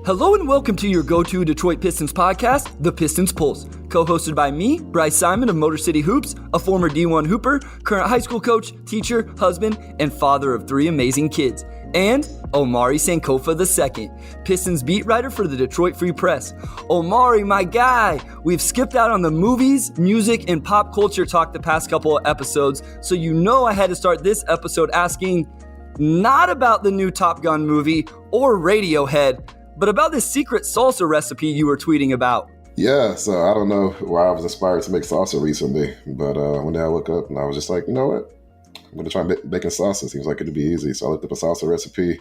Hello and welcome to your go-to Detroit Pistons podcast, The Pistons Pulse, co-hosted by me, Bryce Simon of Motor City Hoops, a former D1 Hooper, current high school coach, teacher, husband, and father of 3 amazing kids, and Omari Sankofa II, Pistons beat writer for the Detroit Free Press. Omari, my guy, we've skipped out on the movies, music, and pop culture talk the past couple of episodes, so you know I had to start this episode asking not about the new Top Gun movie or Radiohead, but about this secret salsa recipe you were tweeting about. Yeah, so I don't know why I was inspired to make salsa recently, but one day I woke up and I was just like, you know what? I'm going to try making salsa. Seems like it'd be easy. So I looked up a salsa recipe,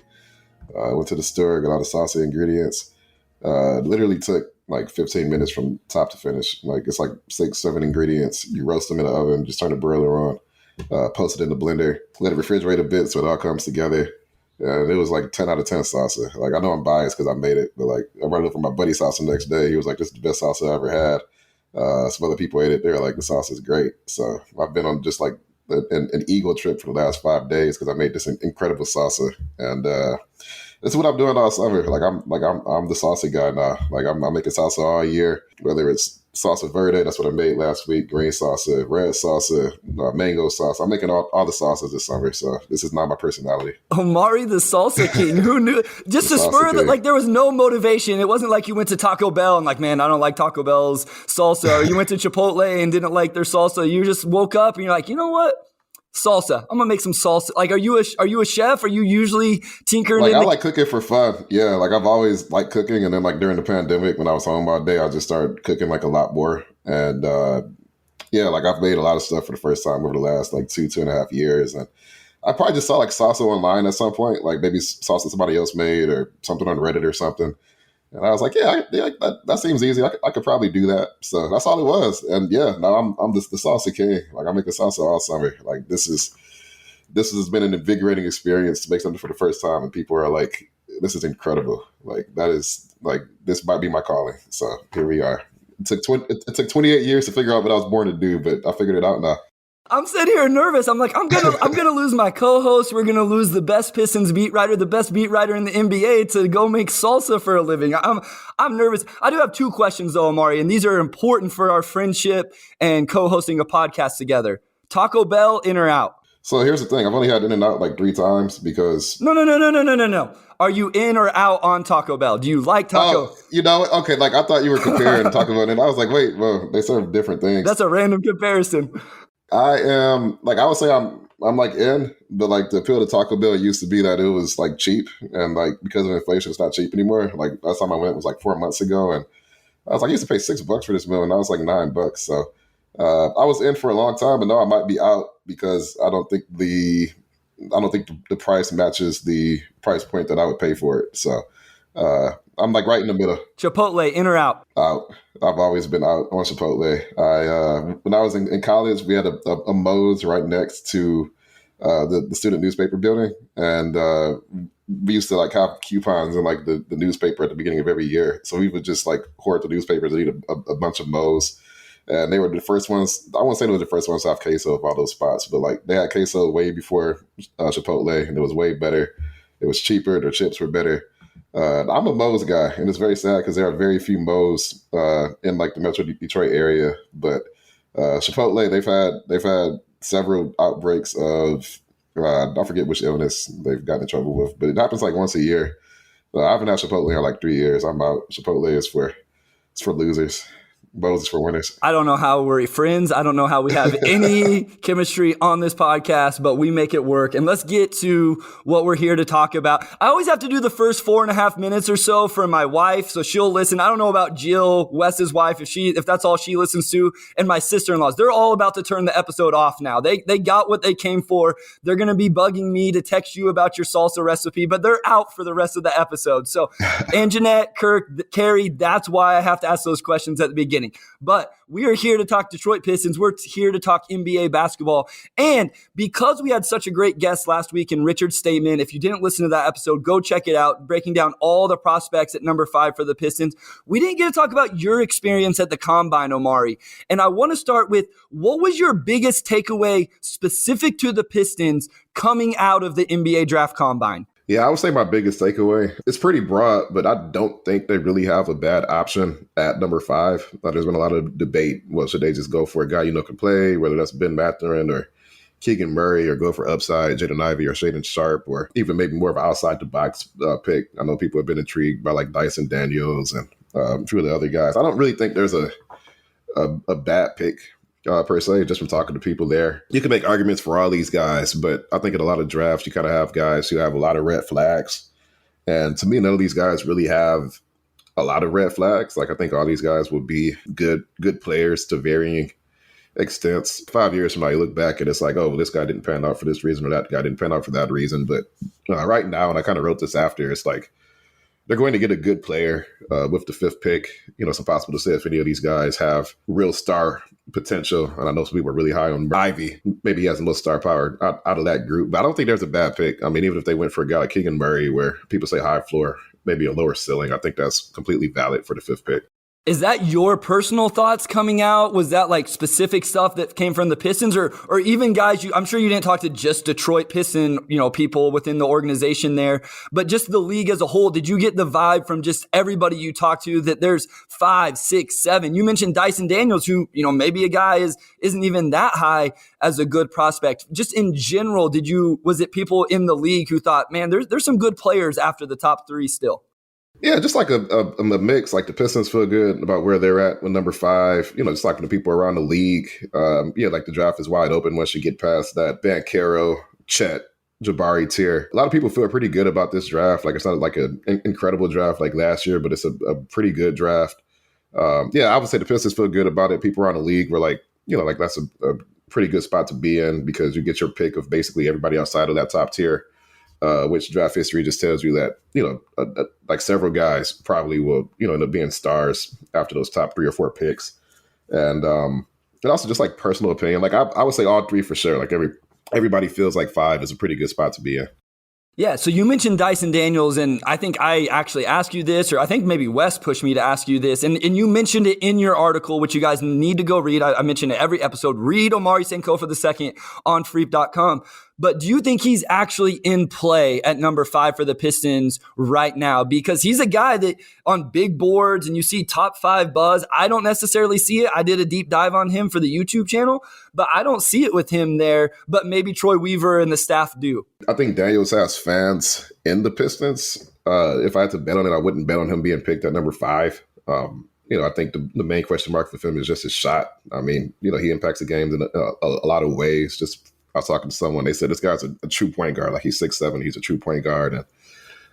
went to the store, got all the salsa ingredients. Literally took like 15 minutes from top to finish. Like it's like 6-7 ingredients. You roast them in the oven, just turn the broiler on, post it in the blender, let it refrigerate a bit so it all comes together. And it was like 10 out of 10 salsa. Like, I know I'm biased because I made it, but like, I brought it up for my buddy salsa the next day. He was like, this is the best salsa I ever had. Some other people ate it. They were like, the salsa is great. So I've been on just like an eagle trip for the last 5 days because I made this incredible salsa. And that's what I'm doing all summer. I'm the salsa guy now. Like, I'm making salsa all year, whether it's salsa verde, that's what I made last week, green salsa, red salsa, mango sauce. I'm making all the salsas this summer, so this is not my personality. Omari the salsa king, who knew? Just to spur it, like there was no motivation. It wasn't like you went to Taco Bell and like, man, I don't like Taco Bell's salsa, or you went to Chipotle and didn't like their salsa. You just woke up and you're like, you know what? Salsa. I'm gonna make some salsa. Like, are you a chef? Are you usually tinkering? Like, I like cooking for fun. Yeah, like I've always liked cooking, and then like during the pandemic when I was home all day, I just started cooking like a lot more. And yeah, like I've made a lot of stuff for the first time over the last like 2.5 years, and I probably just saw like salsa online at some point, like maybe salsa somebody else made or something on Reddit or something. And I was like, yeah, that seems easy. I could probably do that. So that's all it was. And yeah, now I'm just the salsa king. Like, I make the salsa all summer. Like, this has been an invigorating experience to make something for the first time. And people are like, this is incredible. Like, this might be my calling. So here we are. It took 28 years to figure out what I was born to do, but I figured it out now. I'm sitting here nervous. I'm like, I'm gonna lose my co-host. We're gonna lose the best Pistons beat writer, the best beat writer in the NBA to go make salsa for a living. I'm nervous. I do have 2 questions though, Omari, and these are important for our friendship and co-hosting a podcast together. Taco Bell, in or out? So here's the thing. I've only had in and out like 3 times because... No. Are you in or out on Taco Bell? Do you like Taco? Oh, you know, okay, like I thought you were comparing Taco Bell, and I was like, wait, well, they serve different things. That's a random comparison. I am, like, I would say I'm like in, but like the appeal to Taco Bell used to be that it was like cheap, and like because of inflation, it's not cheap anymore. Like last time I went was like 4 months ago, and I was like, I used to pay $6 for this meal, and now it's like $9. So I was in for a long time, but now I might be out because I don't think the price matches the price point that I would pay for it. So I'm like right in the middle. Chipotle, in or out? Out. I've always been out on Chipotle. When I was in college, we had a Moe's right next to the student newspaper building, and we used to like have coupons in like the newspaper at the beginning of every year. So we would just like hoard the newspapers and eat a bunch of Moe's. And they were the first ones. I won't say they were the first ones to have queso of all those spots, but like they had queso way before Chipotle, and it was way better. It was cheaper. Their chips were better. I'm a Moe's guy, and it's very sad because there are very few Moe's in like the Metro Detroit area. But Chipotle, they've had several outbreaks of I forget which illness they've gotten in trouble with, but it happens like once a year. I haven't had Chipotle in like 3 years. I'm out. Chipotle is for losers. Moe's is for winners. I don't know how we're friends. I don't know how we have any chemistry on this podcast, but we make it work. And let's get to what we're here to talk about. I always have to do the first 4.5 minutes or so for my wife, so she'll listen. I don't know about Jill, Wes's wife, if that's all she listens to, and my sister-in-laws. They're all about to turn the episode off now. They got what they came for. They're going to be bugging me to text you about your salsa recipe, but they're out for the rest of the episode. So, and Jeanette, Kirk, Carrie, that's why I have to ask those questions at the beginning. But we are here to talk Detroit Pistons. We're here to talk NBA basketball. And because we had such a great guest last week in Richard Statement, if you didn't listen to that episode, go check it out, breaking down all the prospects at number 5 for the Pistons. We didn't get to talk about your experience at the Combine, Omari. And I want to start with, what was your biggest takeaway specific to the Pistons coming out of the NBA Draft Combine? Yeah, I would say my biggest takeaway, it's pretty broad, but I don't think they really have a bad option at number 5. There's been a lot of debate. Well, should they just go for a guy can play, whether that's Ben Mathurin or Keegan Murray, or go for upside, Jaden Ivey or Shaden Sharp, or even maybe more of an outside the box pick. I know people have been intrigued by like Dyson Daniels and a few of the other guys. I don't really think there's a bad pick per se, just from talking to people there. You can make arguments for all these guys, but I think in a lot of drafts, you kind of have guys who have a lot of red flags. And to me, none of these guys really have a lot of red flags. Like, I think all these guys will be good players to varying extents. 5 years from now, you look back and it's like, oh, well, this guy didn't pan out for this reason, or that guy didn't pan out for that reason. But right now, and I kind of wrote this after, it's like, they're going to get a good player with the 5th pick. It's impossible to say if any of these guys have real star potential. And I know some people are really high on Ivy. Maybe he has the most star power out of that group. But I don't think there's a bad pick. I mean, even if they went for a guy like Keegan Murray, where people say high floor, maybe a lower ceiling, I think that's completely valid for the 5th pick. Is that your personal thoughts coming out? Was that like specific stuff that came from the Pistons, or even guys? I'm sure you didn't talk to just Detroit Piston, people within the organization there, but just the league as a whole. Did you get the vibe from just everybody you talked to that there's 5, 6, 7? You mentioned Dyson Daniels, who maybe a guy isn't even that high as a good prospect. Just in general, was it people in the league who thought, man, there's some good players after the top 3 still? Yeah, just like a mix. Like, the Pistons feel good about where they're at with number 5. Just talking to people around the league. Like, the draft is wide open once you get past that Banchero, Chet, Jabari tier. A lot of people feel pretty good about this draft. Like, it's not like an incredible draft like last year, but it's a pretty good draft. I would say the Pistons feel good about it. People around the league were like, that's a pretty good spot to be in, because you get your pick of basically everybody outside of that top tier. Which draft history just tells you that, like, several guys probably will, end up being stars after those top 3 or 4 picks. And also just like personal opinion, like I would say all 3 for sure. Like, everybody feels like 5 is a pretty good spot to be in. Yeah, so you mentioned Dyson Daniels, and I think I actually asked you this, or I think maybe Wes pushed me to ask you this, and you mentioned it in your article, which you guys need to go read. I mentioned it every episode. Read Omari Sankofa II on Freep.com. But do you think he's actually in play at number 5 for the Pistons right now? Because he's a guy that on big boards and you see top 5 buzz. I don't necessarily see it. I did a deep dive on him for the YouTube channel, but I don't see it with him there. But maybe Troy Weaver and the staff do. I think Daniels has fans in the Pistons. If I had to bet on it, I wouldn't bet on him being picked at number 5. I think the main question mark for him is just his shot. I mean, he impacts the games in a lot of ways. Just, I was talking to someone, they said this guy's a true point guard. Like, he's 6'7", he's a true point guard. And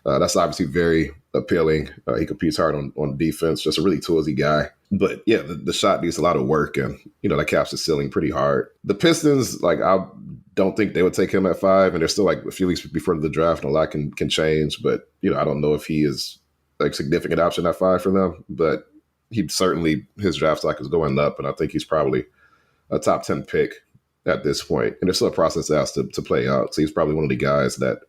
that's obviously very appealing. He competes hard on defense, just a really toolsy guy. But yeah, the shot needs a lot of work, and, that caps the ceiling pretty hard. The Pistons, like, I don't think they would take him at 5, and they're still like a few weeks before the draft, and a lot can change. But, I don't know if he is a significant option at 5 for them, but his draft stock is going up, and I think he's probably a top 10 pick at this point. And there's still a process that has to play out. So he's probably one of the guys that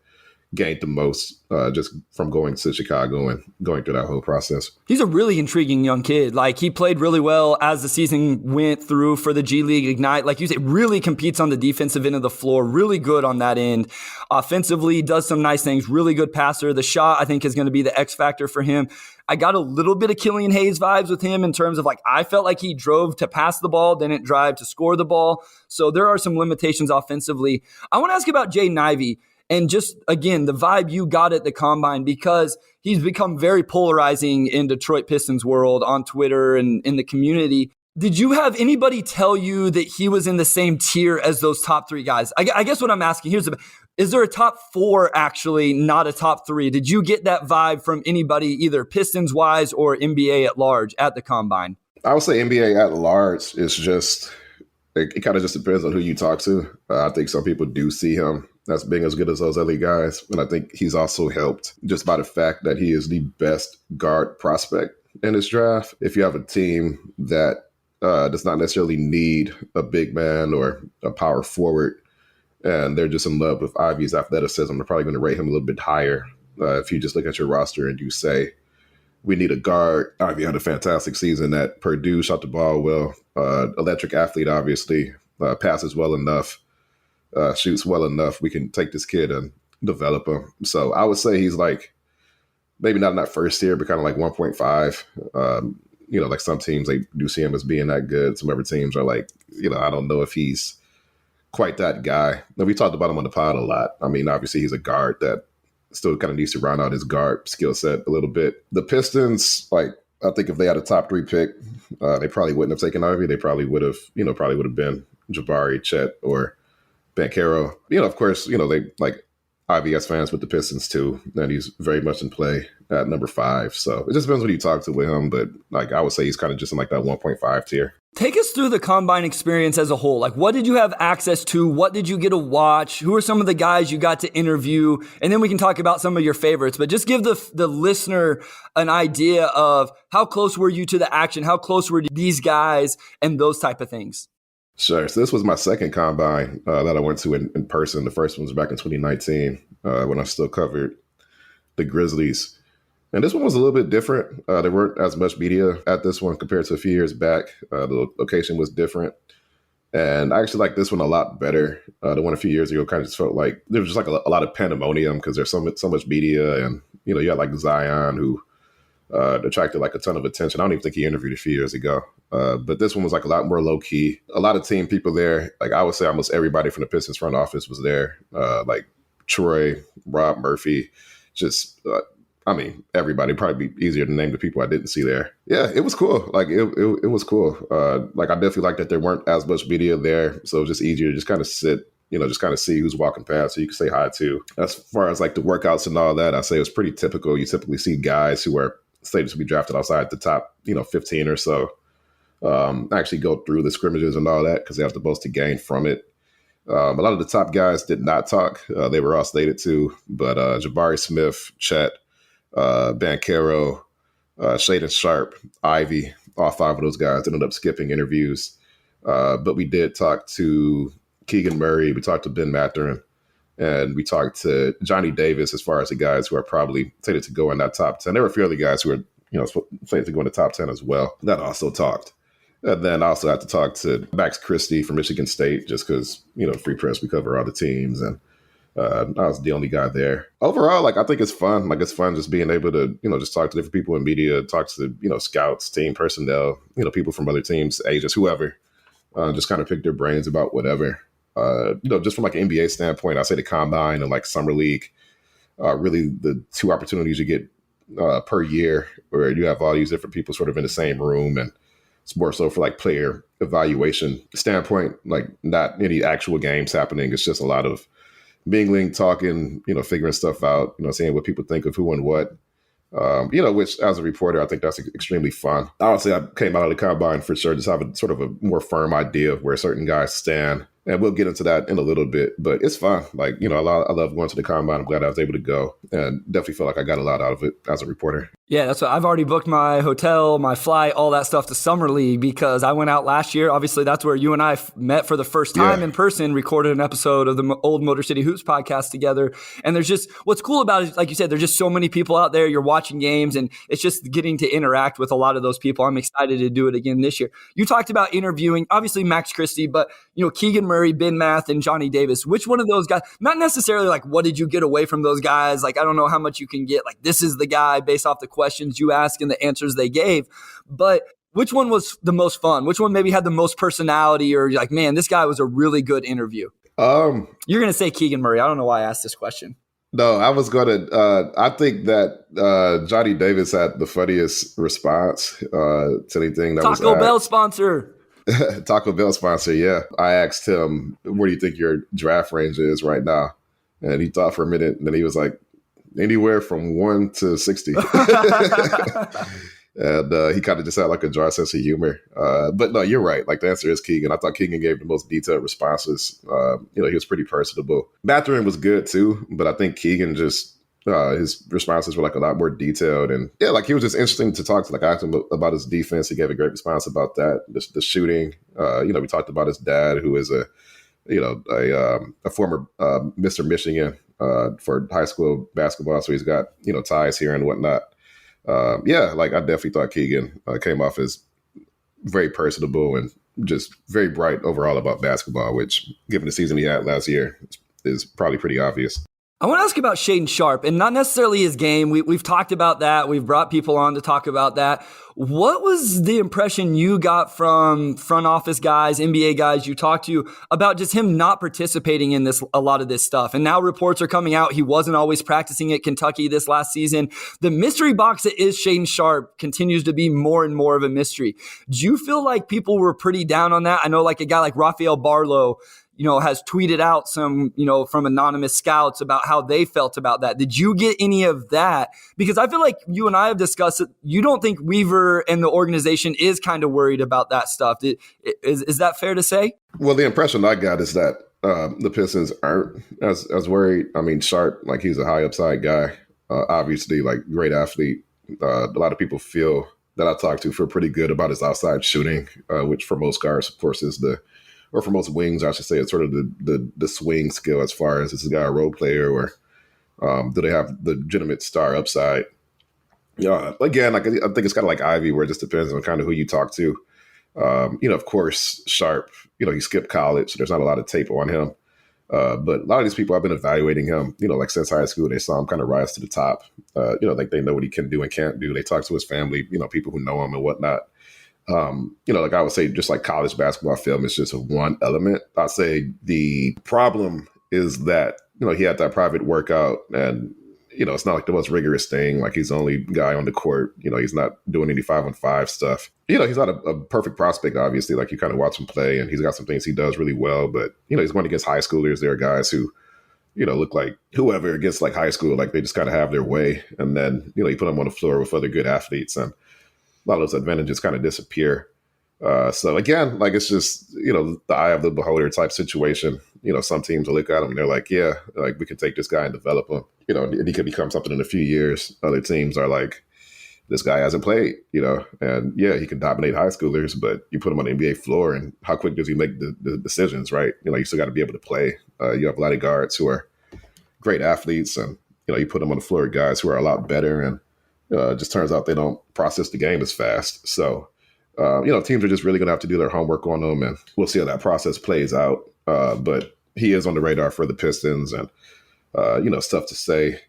gained the most just from going to Chicago and going through that whole process. He's a really intriguing young kid. Like, he played really well as the season went through for the G League Ignite. Like you said, really competes on the defensive end of the floor, really good on that end. Offensively, does some nice things, really good passer. The shot, I think, is going to be the X factor for him. I got a little bit of Killian Hayes vibes with him in terms of, like, I felt like he drove to pass the ball, didn't drive to score the ball. So there are some limitations offensively. I want to ask about Jaden Ivey. And just, again, the vibe you got at the Combine, because he's become very polarizing in Detroit Pistons world on Twitter and in the community. Did you have anybody tell you that he was in the same tier as those top 3 guys? I guess what I'm asking here is there a top 4 actually, not a top 3? Did you get that vibe from anybody, either Pistons-wise or NBA at large at the Combine? I would say NBA at large is just, it kind of just depends on who you talk to. I think some people do see him as being as good as those other guys. And I think he's also helped just by the fact that he is the best guard prospect in this draft. If you have a team that does not necessarily need a big man or a power forward, and they're just in love with Ivey's athleticism, they're probably going to rate him a little bit higher. If you just look at your roster and you say, we need a guard. Ivey had a fantastic season at Purdue, shot the ball well, electric athlete, obviously, passes well enough, shoots well enough. We can take this kid and develop him. So I would say he's like maybe not in that first tier, but kind of like 1.5. Like some teams, they do see him as being that good. Some other teams are like, I don't know if he's quite that guy. Now, we talked about him on the pod a lot. I mean, obviously he's a guard that still kind of needs to round out his guard skill set a little bit. The Pistons, like, I think if they had a top 3 pick, they probably wouldn't have taken Ivy. They probably would have been Jabari, Chet, or Banchero. Of course, they like Ivy as fans with the Pistons too, and he's very much in play at number 5. So it just depends when you talk to with him, but like I would say he's kind of just in like that 1.5 tier. Take us through the combine experience as a whole. Like, what did you have access to? What did you get to watch? Who are some of the guys you got to interview? And then we can talk about some of your favorites, but just give the listener an idea of how close were you to the action? How close were these guys and those type of things? Sure. So this was my second combine that I went to in person. The first one was back in 2019 when I still covered the Grizzlies. And this one was a little bit different. There weren't as much media at this one compared to a few years back. The location was different. And I actually like this one a lot better. The one a few years ago kind of just felt like there was just like a lot of pandemonium because there's so much media. And, you had like Zion who attracted like a ton of attention. I don't even think he interviewed a few years ago. But this one was like a lot more low key. A lot of team people there. Like I would say almost everybody from the Pistons front office was there. Like Troy, Rob Murphy, just everybody. Probably be easier to name the people I didn't see there. Yeah, it was cool. Like it was cool. Like I definitely liked that there weren't as much media there, so it was just easier to just kind of sit, just kind of see who's walking past, so you can say hi to. As far as like the workouts and all that, I say it was pretty typical. You typically see guys who are slated to be drafted outside the top, 15 or so, actually go through the scrimmages and all that because they have the most to gain from it. A lot of the top guys did not talk. They were all slated to, but Jabari Smith, Chet, Banchero, Shaedon Sharpe, Ivy, all 5 of those guys ended up skipping interviews. But we did talk to Keegan Murray, we talked to Ben Mathurin, and we talked to Johnny Davis as far as the guys who are probably slated to go in that top 10. There were a few other guys who were slated to go in the top 10 as well that also talked. And then I also had to talk to Max Christie from Michigan State just because, Free Press, we cover all the teams. And I was the only guy there. Overall, like, I think it's fun. Like, it's fun just being able to, just talk to different people in media, talk to, scouts, team personnel, people from other teams, agents, whoever, just kind of pick their brains about whatever. Just from like an NBA standpoint, I say the combine and like summer league, really the 2 opportunities you get per year where you have all these different people sort of in the same room. And it's more so for like player evaluation standpoint, like not any actual games happening. It's just a lot of mingling, talking, figuring stuff out, seeing what people think of who and what, which as a reporter, I think that's extremely fun. I would say I came out of the combine for sure, just having sort of a more firm idea of where certain guys stand. And we'll get into that in a little bit, but it's fun. Like, I love going to the combine. I'm glad I was able to go and definitely feel like I got a lot out of it as a reporter. Yeah, that's what I've already booked my hotel, my flight, all that stuff to Summer League because I went out last year. Obviously, that's where you and I met for the first time in person, recorded an episode of the old Motor City Hoops podcast together. And there's just, what's cool about it, like you said, there's just so many people out there. You're watching games and it's just getting to interact with a lot of those people. I'm excited to do it again this year. You talked about interviewing, obviously Max Christie, but Keegan Murray, Ben Math, and Johnny Davis. Which one of those guys, not necessarily like what did you get away from those guys? Like, I don't know how much you can get, like this is the guy based off the questions you ask and the answers they gave, but which one was the most fun? Which one maybe had the most personality or like, man, this guy was a really good interview? You're going to say Keegan Murray. I don't know why I asked this question. No, I was going to, I think that Johnny Davis had the funniest response to anything that was Taco Bell sponsor. Taco Bell sponsor, yeah. I asked him, where do you think your draft range is right now? And he thought for a minute, and then he was like, anywhere from 1 to 60. And he kind of just had like a dry sense of humor. But no, you're right. Like the answer is Keegan. I thought Keegan gave the most detailed responses. He was pretty personable. Mathurin was good too, but I think Keegan just, his responses were like a lot more detailed. And yeah, like he was just interesting to talk to. Like I asked him about his defense. He gave a great response about that. The shooting. We talked about his dad, who is a former Mr. Michigan for high school basketball. So he's got, ties here and whatnot. Like I definitely thought Keegan came off as very personable and just very bright overall about basketball, which given the season he had last year is probably pretty obvious. I want to ask about Shaden Sharp, and not necessarily his game. We've talked about that. We've brought people on to talk about that. What was the impression you got from front office guys, NBA guys you talked to about just him not participating in a lot of this stuff? And now reports are coming out. He wasn't always practicing at Kentucky this last season. The mystery box that is Shaden Sharp continues to be more and more of a mystery. Do you feel like people were pretty down on that? I know like a guy like Rafael Barlow, has tweeted out some, from anonymous scouts about how they felt about that. Did you get any of that? Because I feel like you and I have discussed it. You don't think Weaver and the organization is kind of worried about that stuff. Is that fair to say? Well, the impression I got is that the Pistons aren't as worried. I mean, Sharp, like he's a high upside guy, obviously like great athlete. A lot of people feel that I talked to feel pretty good about his outside shooting, which for most guards, of course, or for most wings, I should say, it's sort of the swing skill as far as is this guy a role player or do they have the legitimate star upside? Yeah, again, like I think it's kind of like Ivy, where it just depends on kind of who you talk to. Of course, Sharp, he skipped college, so there's not a lot of tape on him. But a lot of these people have been evaluating him, like since high school, they saw him kind of rise to the top. Like they know what he can do and can't do. They talk to his family, people who know him and whatnot. Like I would say, just like college basketball film is just one element. I'd say the problem is that, he had that private workout and, it's not like the most rigorous thing. Like he's the only guy on the court, he's not doing any 5-on-5 stuff. He's not a perfect prospect, obviously. Like you kind of watch him play and he's got some things he does really well, but, he's going against high schoolers. There are guys who, look like whoever against like high school, like they just kind of have their way. And then, you put them on the floor with other good athletes and a lot of those advantages kind of disappear. So again, like it's just, the eye of the beholder type situation. Some teams will look at him and they're like, yeah, like we can take this guy and develop him, and he could become something in a few years. Other teams are like, this guy hasn't played, and yeah, he can dominate high schoolers, but you put him on the NBA floor and how quick does he make the decisions, right? You still got to be able to play. You have a lot of guards who are great athletes and, you put them on the floor with guys who are a lot better and, it just turns out they don't process the game as fast. So, teams are just really going to have to do their homework on them, and we'll see how that process plays out. But he is on the radar for the Pistons, and, stuff to say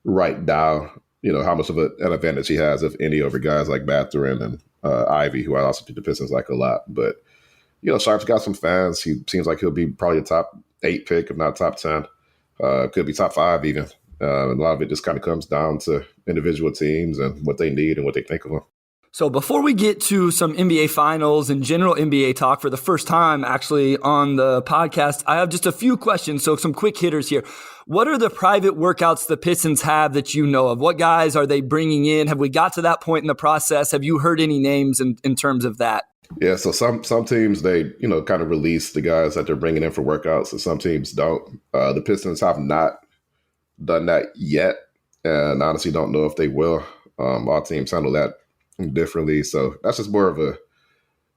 right now, how much of an advantage he has, if any, over guys like Mathurin and Ivy, who I also think the Pistons like a lot. But, Sharp's got some fans. He seems like he'll be probably a top 8 pick, if not top 10. Could be top 5 even. And a lot of it just kind of comes down to individual teams and what they need and what they think of them. So before we get to some NBA finals and general NBA talk for the first time actually on the podcast, I have just a few questions. So some quick hitters here. What are the private workouts the Pistons have that you know of? What guys are they bringing in? Have we got to that point in the process? Have you heard any names in terms of that? Yeah, so some teams, they, kind of release the guys that they're bringing in for workouts, and some teams don't. The Pistons have not done that yet, and honestly don't know if they will. All teams handle that differently, so that's just more of a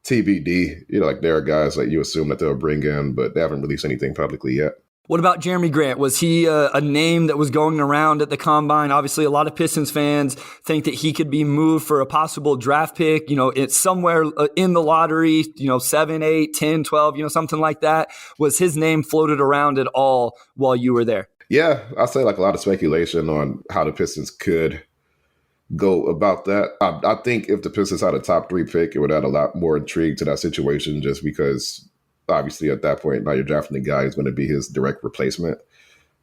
TBD. Like there are guys that you assume that they'll bring in, but they haven't released anything publicly yet. What about Jeremy Grant? Was he a name that was going around at the Combine? Obviously, a lot of Pistons fans think that he could be moved for a possible draft pick. It's somewhere in the lottery, 7, 8, 10, 12, something like that. Was his name floated around at all while you were there? Yeah, I'd say like a lot of speculation on how the Pistons could go about that. I think if the Pistons had a top 3 pick, it would add a lot more intrigue to that situation, just because obviously at that point now you're drafting the guy who's going to be his direct replacement.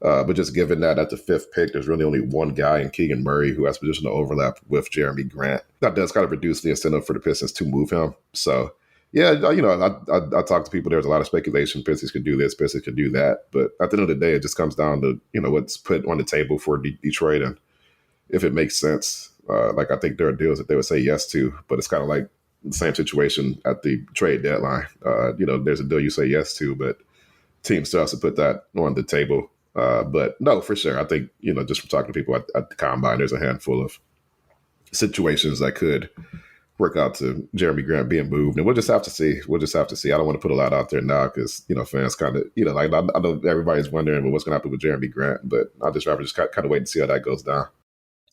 But just given that at the 5th pick, there's really only one guy in Keegan Murray who has positional overlap with Jeremy Grant. That does kind of reduce the incentive for the Pistons to move him. So yeah, I talk to people. There's a lot of speculation. Pistons could do this, Pistons could do that. But at the end of the day, it just comes down to, what's put on the table for Detroit and if it makes sense. Like I think there are deals that they would say yes to, but it's kind of like the same situation at the trade deadline. There's a deal you say yes to, but team still has to put that on the table. But no, for sure. I think, just from talking to people at the Combine, there's a handful of situations that could work out to Jeremy Grant being moved. And we'll just have to see. I don't want to put a lot out there now because, fans kind of, like I know everybody's wondering what's going to happen with Jeremy Grant, but I'd just rather just kind of wait and see how that goes down.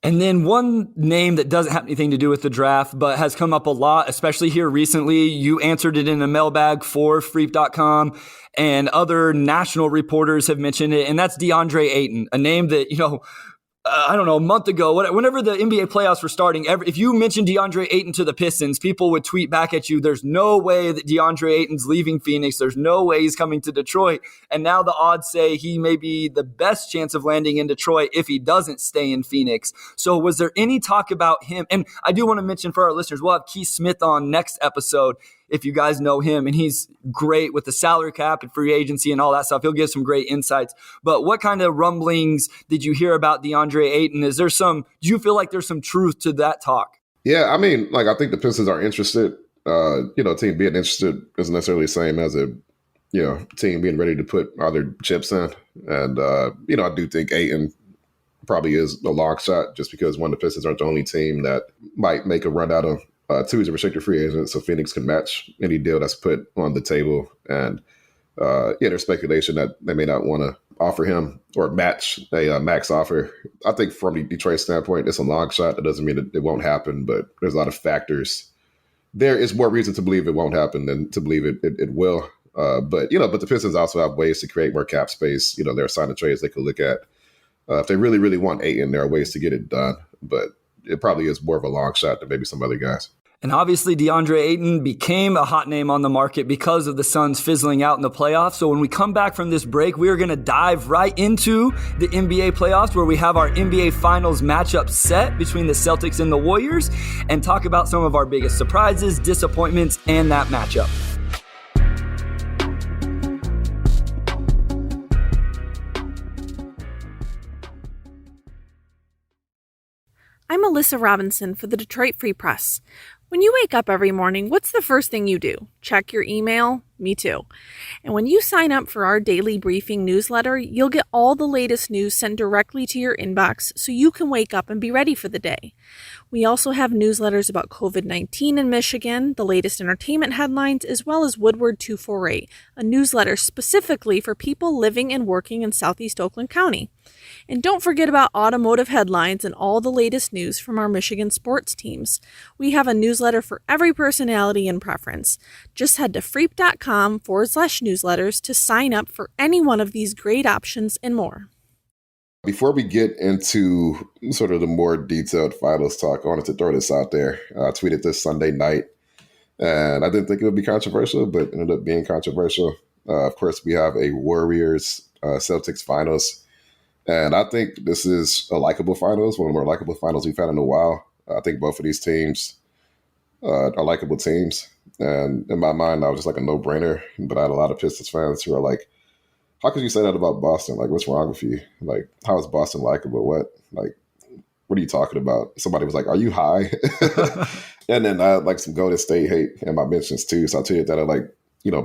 And then one name that doesn't have anything to do with the draft, but has come up a lot, especially here recently. You answered it in a mailbag for Freep.com, and other national reporters have mentioned it, and that's DeAndre Ayton, a name that, I don't know, a month ago, whenever the NBA playoffs were starting, if you mentioned DeAndre Ayton to the Pistons, people would tweet back at you, there's no way that DeAndre Ayton's leaving Phoenix. There's no way he's coming to Detroit. And now the odds say he may be the best chance of landing in Detroit if he doesn't stay in Phoenix. So was there any talk about him? And I do want to mention for our listeners, we'll have Keith Smith on next episode, if you guys know him, and he's great with the salary cap and free agency and all that stuff. He'll give some great insights. But what kind of rumblings did you hear about DeAndre Ayton? Do you feel like there's some truth to that talk? Yeah, I mean, I think the Pistons are interested. Team being interested isn't necessarily the same as a, team being ready to put other chips in. And, I do think Ayton probably is a long shot just because the Pistons aren't the only team that might make a run out of two is a restricted free agent, so Phoenix can match any deal that's put on the table. And there's speculation that they may not want to offer him or match a max offer. I think from the Detroit standpoint, it's a long shot. That doesn't mean it won't happen, but there's a lot of factors. There is more reason to believe it won't happen than to believe it will. But the Pistons also have ways to create more cap space. There are signing trades they could look at. If they really, really want Ayton, there are ways to get it done. But it probably is more of a long shot than maybe some other guys. And obviously, DeAndre Ayton became a hot name on the market because of the Suns fizzling out in the playoffs. So when we come back from this break, we are going to dive right into the NBA playoffs, where we have our NBA Finals matchup set between the Celtics and the Warriors, and talk about some of our biggest surprises, disappointments, and that matchup. I'm Alyssa Robinson for the Detroit Free Press. When you wake up every morning, what's the first thing you do? Check your email? Me too. And when you sign up for our daily briefing newsletter, you'll get all the latest news sent directly to your inbox so you can wake up and be ready for the day. We also have newsletters about COVID-19 in Michigan, the latest entertainment headlines, as well as Woodward 248, a newsletter specifically for people living and working in Southeast Oakland County. And don't forget about automotive headlines and all the latest news from our Michigan sports teams. We have a newsletter for every personality and preference. Just head to freep.com/newsletters to sign up for any one of these great options and more. Before we get into sort of the more detailed finals talk, I wanted to throw this out there. I tweeted this Sunday night, and I didn't think it would be controversial, but it ended up being controversial. Of course, we have a Warriors Celtics finals. And I think this is a likable finals, one of the more likable finals we've had in a while. I think both of these teams are likable teams. And in my mind, that was just like a no-brainer. But I had a lot of Pistons fans who are like, how could you say that about Boston? Like, what's wrong with you? Like, how is Boston likable? What are you talking about? Somebody was like, are you high? And then I had like some Golden State hate in my mentions too. So I tweeted that at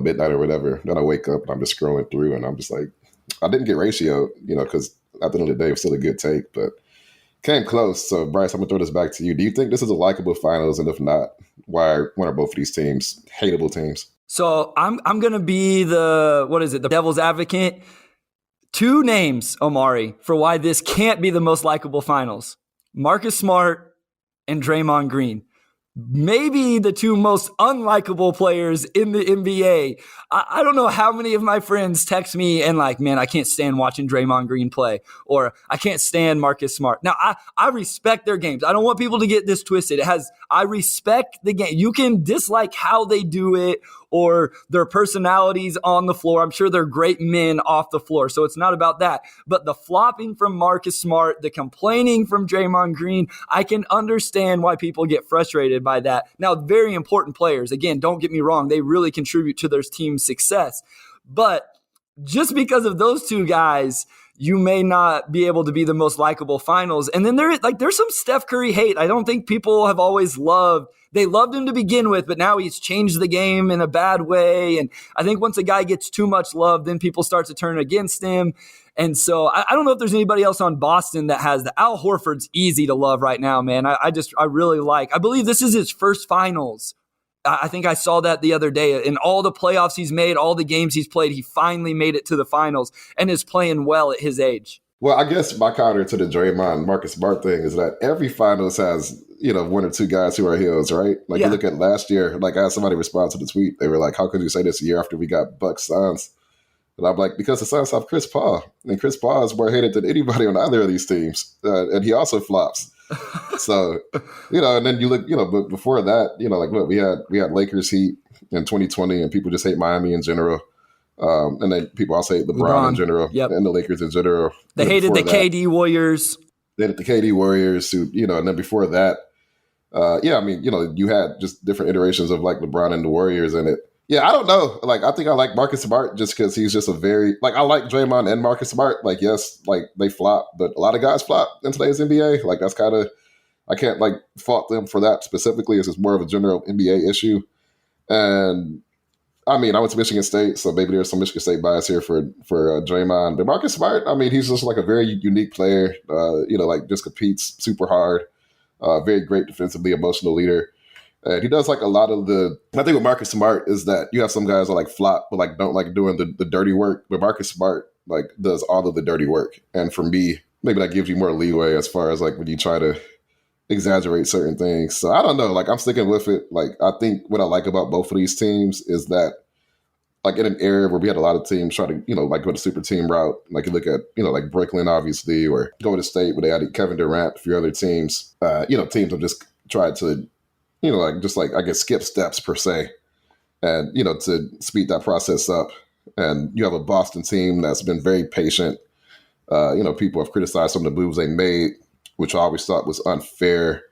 midnight or whatever. Then I wake up and I'm just scrolling through and I'm just like, I didn't get ratioed, because at the end of the day, it was still a good take, but came close. So, Bryce, I'm going to throw this back to you. Do you think this is a likable finals? And if not, why are both of these teams hateable teams? So I'm going to be the devil's advocate. Two names, Omari, for why this can't be the most likable finals. Marcus Smart and Draymond Green. Maybe the two most unlikable players in the NBA. I don't know how many of my friends text me and like, man, I can't stand watching Draymond Green play, or I can't stand Marcus Smart. Now, I respect their games. I don't want people to get this twisted. I respect the game. You can dislike how they do it or their personalities on the floor. I'm sure they're great men off the floor, so it's not about that. But the flopping from Marcus Smart, the complaining from Draymond Green, I can understand why people get frustrated by that. Now, very important players. Again, don't get me wrong. They really contribute to their team's success. But just because of those two guys, you may not be able to be the most likable finals. And then there's some Steph Curry hate. I don't think people have always loved. They loved him to begin with, but now he's changed the game in a bad way. And I think once a guy gets too much love, then people start to turn against him. And so I don't know if there's anybody else on Boston that has the Al Horford's easy to love right now, man. I believe this is his first finals. I think I saw that the other day. In all the playoffs he's made, all the games he's played, he finally made it to the finals and is playing well at his age. Well, I guess my counter to the Draymond Marcus Smart thing is that every finals has, one or two guys who are heels, right? Like you Yeah. look at last year, like I had somebody respond to the tweet. They were like, how could you say this a year after we got Bucks Suns? And I'm like, because the Suns have Chris Paul. And Chris Paul is more hated than anybody on either of these teams. And he also flops. So, and then you look, but before that, like look, we had Lakers Heat in 2020 and people just hate Miami in general. And then people also hate LeBron in general Yep. and the Lakers in general. They hated the KD Warriors. They hated the KD Warriors who, and then before that, you had just different iterations of like LeBron and the Warriors in it. Yeah, I don't know. Like, I think I like Marcus Smart just because he's just I like Draymond and Marcus Smart. Like, yes, like they flop, but a lot of guys flop in today's NBA. Like, that's kind of, I can't like fault them for that specifically. It's just more of a general NBA issue. And I mean, I went to Michigan State, so maybe there's some Michigan State bias here for Draymond. But Marcus Smart, I mean, he's just like a very unique player. Like just competes super hard. Very great defensively, emotional leader. And he does like a lot of I think with Marcus Smart is that you have some guys that like flop, but like don't like doing the dirty work. But Marcus Smart like does all of the dirty work. And for me, maybe that gives you more leeway as far as like when you try to exaggerate certain things. So I don't know. Like I'm sticking with it. Like I think what I like about both of these teams is that like in an era where we had a lot of teams try to, like go the super team route. Like you look at, like Brooklyn, obviously, or go to State where they added Kevin Durant, a few other teams. Teams have just tried to, I guess skip steps per se, and to speed that process up. And you have a Boston team that's been very patient. People have criticized some of the moves they made, which I always thought was unfair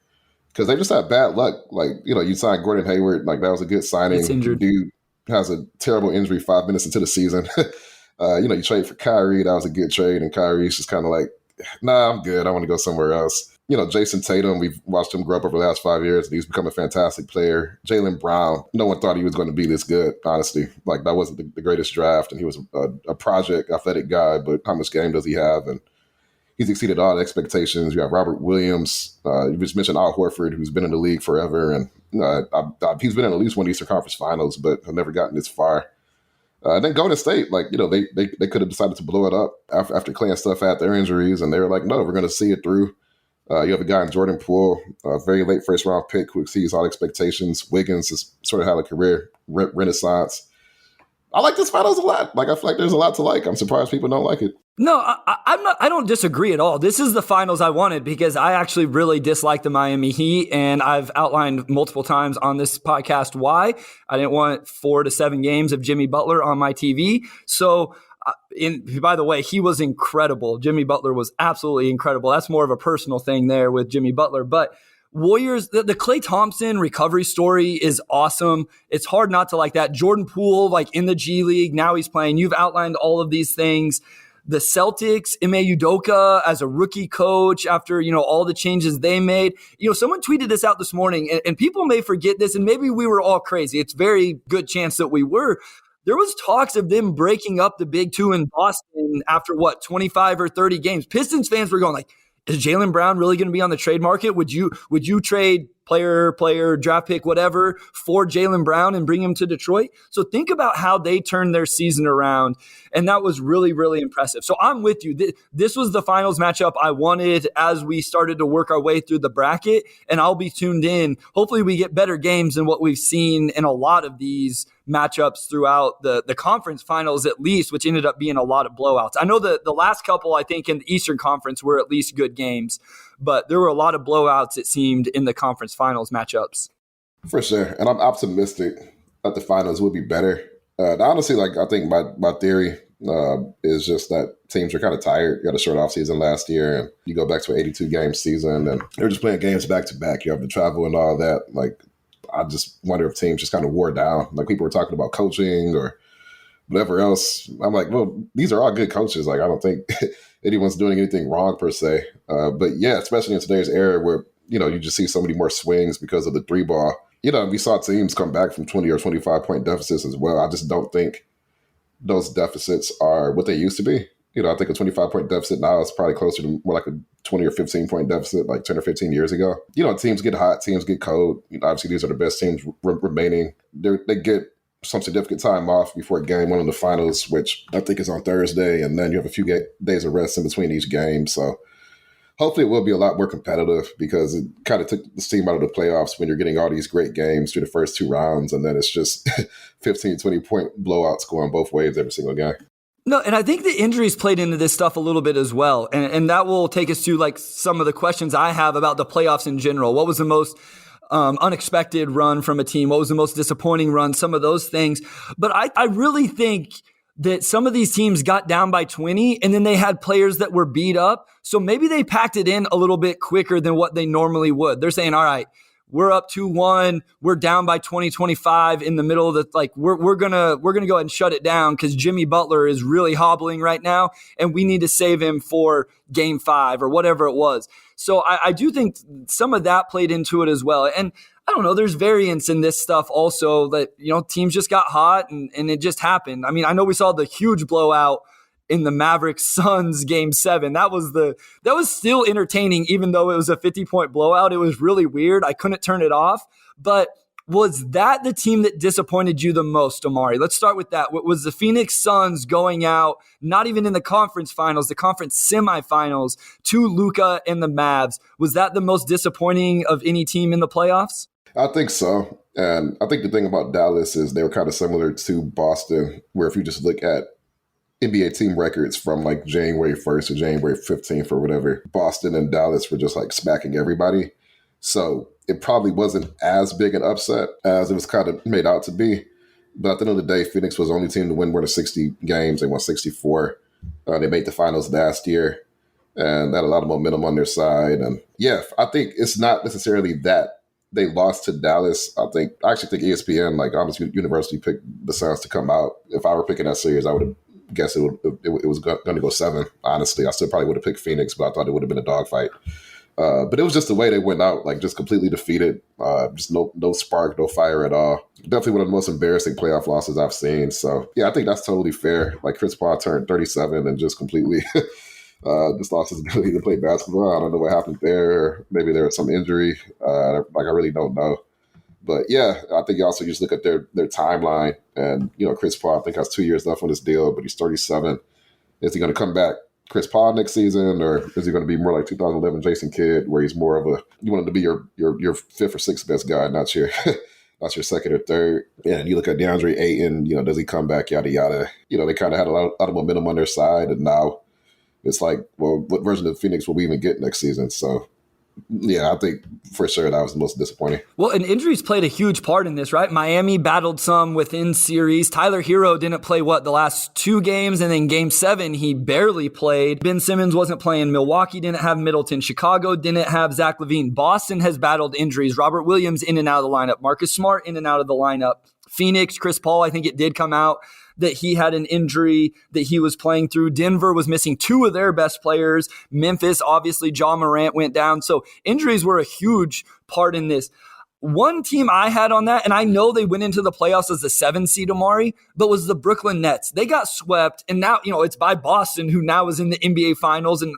because they just had bad luck. Like, you signed Gordon Hayward, like that was a good signing. It's injured. Dude has a terrible injury 5 minutes into the season. You trade for Kyrie, that was a good trade, and Kyrie's just kind of like, nah, I'm good. I want to go somewhere else. Jason Tatum, we've watched him grow up over the last 5 years, and he's become a fantastic player. Jaylen Brown, no one thought he was going to be this good, honestly. Like, that wasn't the greatest draft, and he was a project athletic guy, but how much game does he have? And he's exceeded all expectations. You have Robert Williams. You just mentioned Al Horford, who's been in the league forever, and he's been in at least one Eastern Conference Finals, but have never gotten this far. And then Golden State, like, they could have decided to blow it up after Clay and stuff had their injuries, and they were like, no, we're going to see it through. You have a guy in Jordan Poole, a very late first-round pick who exceeds all expectations. Wiggins has sort of had a career renaissance. I like this finals a lot. Like, I feel like there's a lot to like. I'm surprised people don't like it. No, I'm not. I don't disagree at all. This is the finals I wanted because I actually really dislike the Miami Heat, and I've outlined multiple times on this podcast why I didn't want 4 to 7 games of Jimmy Butler on my TV. So, by the way, he was incredible. Jimmy Butler was absolutely incredible. That's more of a personal thing there with Jimmy Butler, but Warriors, the Klay Thompson recovery story is awesome. It's hard not to like that. Jordan Poole, like in the G League, now he's playing. You've outlined all of these things. The Celtics, Ime Udoka as a rookie coach after, all the changes they made. Someone tweeted this out this morning, and people may forget this, and maybe we were all crazy. It's very good chance that we were. There was talks of them breaking up the Big Two in Boston after 25 or 30 games. Pistons fans were going like, is Jaylen Brown really going to be on the trade market? Would you trade player, draft pick, whatever, for Jaylen Brown and bring him to Detroit? So think about how they turned their season around, and that was really, really impressive. So I'm with you. This was the finals matchup I wanted as we started to work our way through the bracket, and I'll be tuned in. Hopefully we get better games than what we've seen in a lot of these matchups throughout the conference finals at least, which ended up being a lot of blowouts. I know the last couple, I think, in the Eastern Conference were at least good games, but there were a lot of blowouts, it seemed, in the conference finals matchups. For sure. And I'm optimistic that the finals will be better. Honestly, like I think my theory is just that teams are kind of tired. You had a short offseason last year, and you go back to an 82-game season, and they're just playing games back-to-back. You have the travel and all that. Like, I just wonder if teams just kind of wore down. Like, people were talking about coaching or whatever else. I'm like, well, these are all good coaches. Like, I don't think anyone's doing anything wrong per se. But yeah, especially in today's era where, you just see so many more swings because of the 3-ball. We saw teams come back from 20 or 25-point deficits as well. I just don't think those deficits are what they used to be. I think a 25-point deficit now is probably closer to more like a 20 or 15-point deficit like 10 or 15 years ago. Teams get hot, teams get cold. Obviously, these are the best teams remaining. They get some significant time off before game one of the finals, which I think is on Thursday, and then you have a few days of rest in between each game. So hopefully it will be a lot more competitive because it kind of took the steam out of the playoffs when you're getting all these great games through the first two rounds, and then it's just 15, 20-point blowouts going both ways every single game. No, and I think the injuries played into this stuff a little bit as well. And that will take us to like some of the questions I have about the playoffs in general. What was the most unexpected run from a team? What was the most disappointing run? Some of those things. But I really think that some of these teams got down by 20 and then they had players that were beat up. So maybe they packed it in a little bit quicker than what they normally would. They're saying, all right, we're up 2-1. We're down by 20, 25 in the middle of the, like, we're gonna go ahead and shut it down because Jimmy Butler is really hobbling right now and we need to save him for game 5 or whatever it was. So I do think some of that played into it as well. And I don't know, there's variance in this stuff also that, teams just got hot and it just happened. I mean, I know we saw the huge blowout in the Mavericks Suns game 7. That was still entertaining, even though it was a 50-point blowout. It was really weird. I couldn't turn it off. But was that the team that disappointed you the most, Omari? Let's start with that. Was the Phoenix Suns going out, not even in the conference finals, the conference semifinals, to Luka and the Mavs? Was that the most disappointing of any team in the playoffs? I think so. And I think the thing about Dallas is they were kind of similar to Boston, where if you just look at NBA team records from like January 1st or January 15th or whatever, Boston and Dallas were just like smacking everybody. So it probably wasn't as big an upset as it was kind of made out to be. But at the end of the day, Phoenix was the only team to win more than 60 games. They won 64. They made the finals last year. And that had a lot of momentum on their side. And yeah, I think it's not necessarily that they lost to Dallas. I actually think ESPN, like almost universally, picked the Suns to come out. If I were picking that series, I would have guessed it was going to go 7. Honestly, I still probably would have picked Phoenix, but I thought it would have been a dogfight. But it was just the way they went out, like just completely defeated, just no spark, no fire at all. Definitely one of the most embarrassing playoff losses I've seen. So yeah, I think that's totally fair. Like Chris Paul turned 37 and just completely just lost his ability to play basketball. I don't know what happened there. Maybe there was some injury. I really don't know. But yeah, I think you also just look at their timeline, and Chris Paul I think has 2 years left on this deal, but he's 37. Is he going to come back Chris Paul next season, or is he going to be more like 2011 Jason Kidd, where he's more of you want him to be your fifth or sixth best guy, not your not your second or third? Yeah, and you look at DeAndre Ayton, does he come back? Yada yada. They kind of had a lot of momentum on their side, and now it's like, well, what version of Phoenix will we even get next season? So yeah, I think for sure that was the most disappointing. Well, and injuries played a huge part in this, right? Miami battled some within series. Tyler Hero didn't play, the last 2 games, and then game 7, he barely played. Ben Simmons wasn't playing. Milwaukee didn't have Middleton. Chicago didn't have Zach LaVine. Boston has battled injuries. Robert Williams in and out of the lineup. Marcus Smart in and out of the lineup. Phoenix, Chris Paul, I think it did come out that he had an injury that he was playing through. Denver was missing 2 of their best players. Memphis, obviously, Ja Morant went down. So injuries were a huge part in this. One team I had on that, and I know they went into the playoffs as the 7 seed, Omari, but was the Brooklyn Nets. They got swept, and now, it's by Boston, who now is in the NBA Finals and,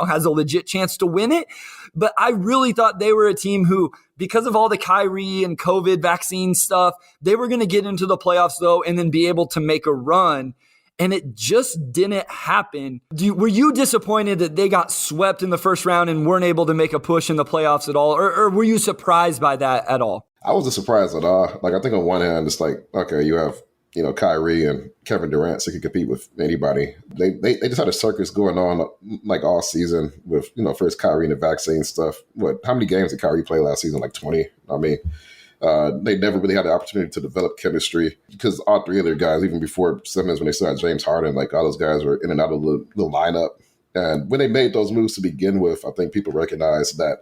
has a legit chance to win it. But I really thought they were a team who, because of all the Kyrie and COVID vaccine stuff, they were going to get into the playoffs, though, and then be able to make a run. And it just didn't happen. Were you disappointed that they got swept in the first round and weren't able to make a push in the playoffs at all? Or were you surprised by that at all? I wasn't surprised at all. Like, I think on one hand, it's like, okay, you have Kyrie and Kevin Durant, so he can compete with anybody. They just had a circus going on like all season with, first Kyrie and the vaccine stuff. How many games did Kyrie play last season? Like 20? I mean, they never really had the opportunity to develop chemistry because all 3 of their guys, even before Simmons, when they still had James Harden, like all those guys were in and out of the lineup. And when they made those moves to begin with, I think people recognized that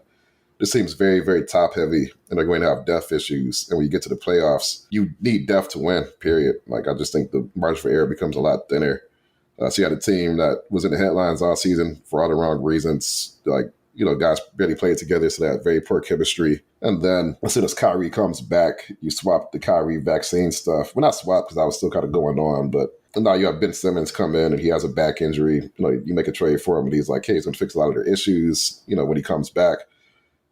this seems very, very top heavy and they're going to have depth issues. And when you get to the playoffs, you need depth to win, period. Like, I just think the margin for error becomes a lot thinner. So you had a team that was in the headlines all season for all the wrong reasons. Like, guys barely played together, so they had very poor chemistry. And then as soon as Kyrie comes back, you swap the Kyrie vaccine stuff. Well, not swap because I was still kind of going on, but now you have Ben Simmons come in and he has a back injury. You make a trade for him and he's like, hey, he's going to fix a lot of their issues, when he comes back.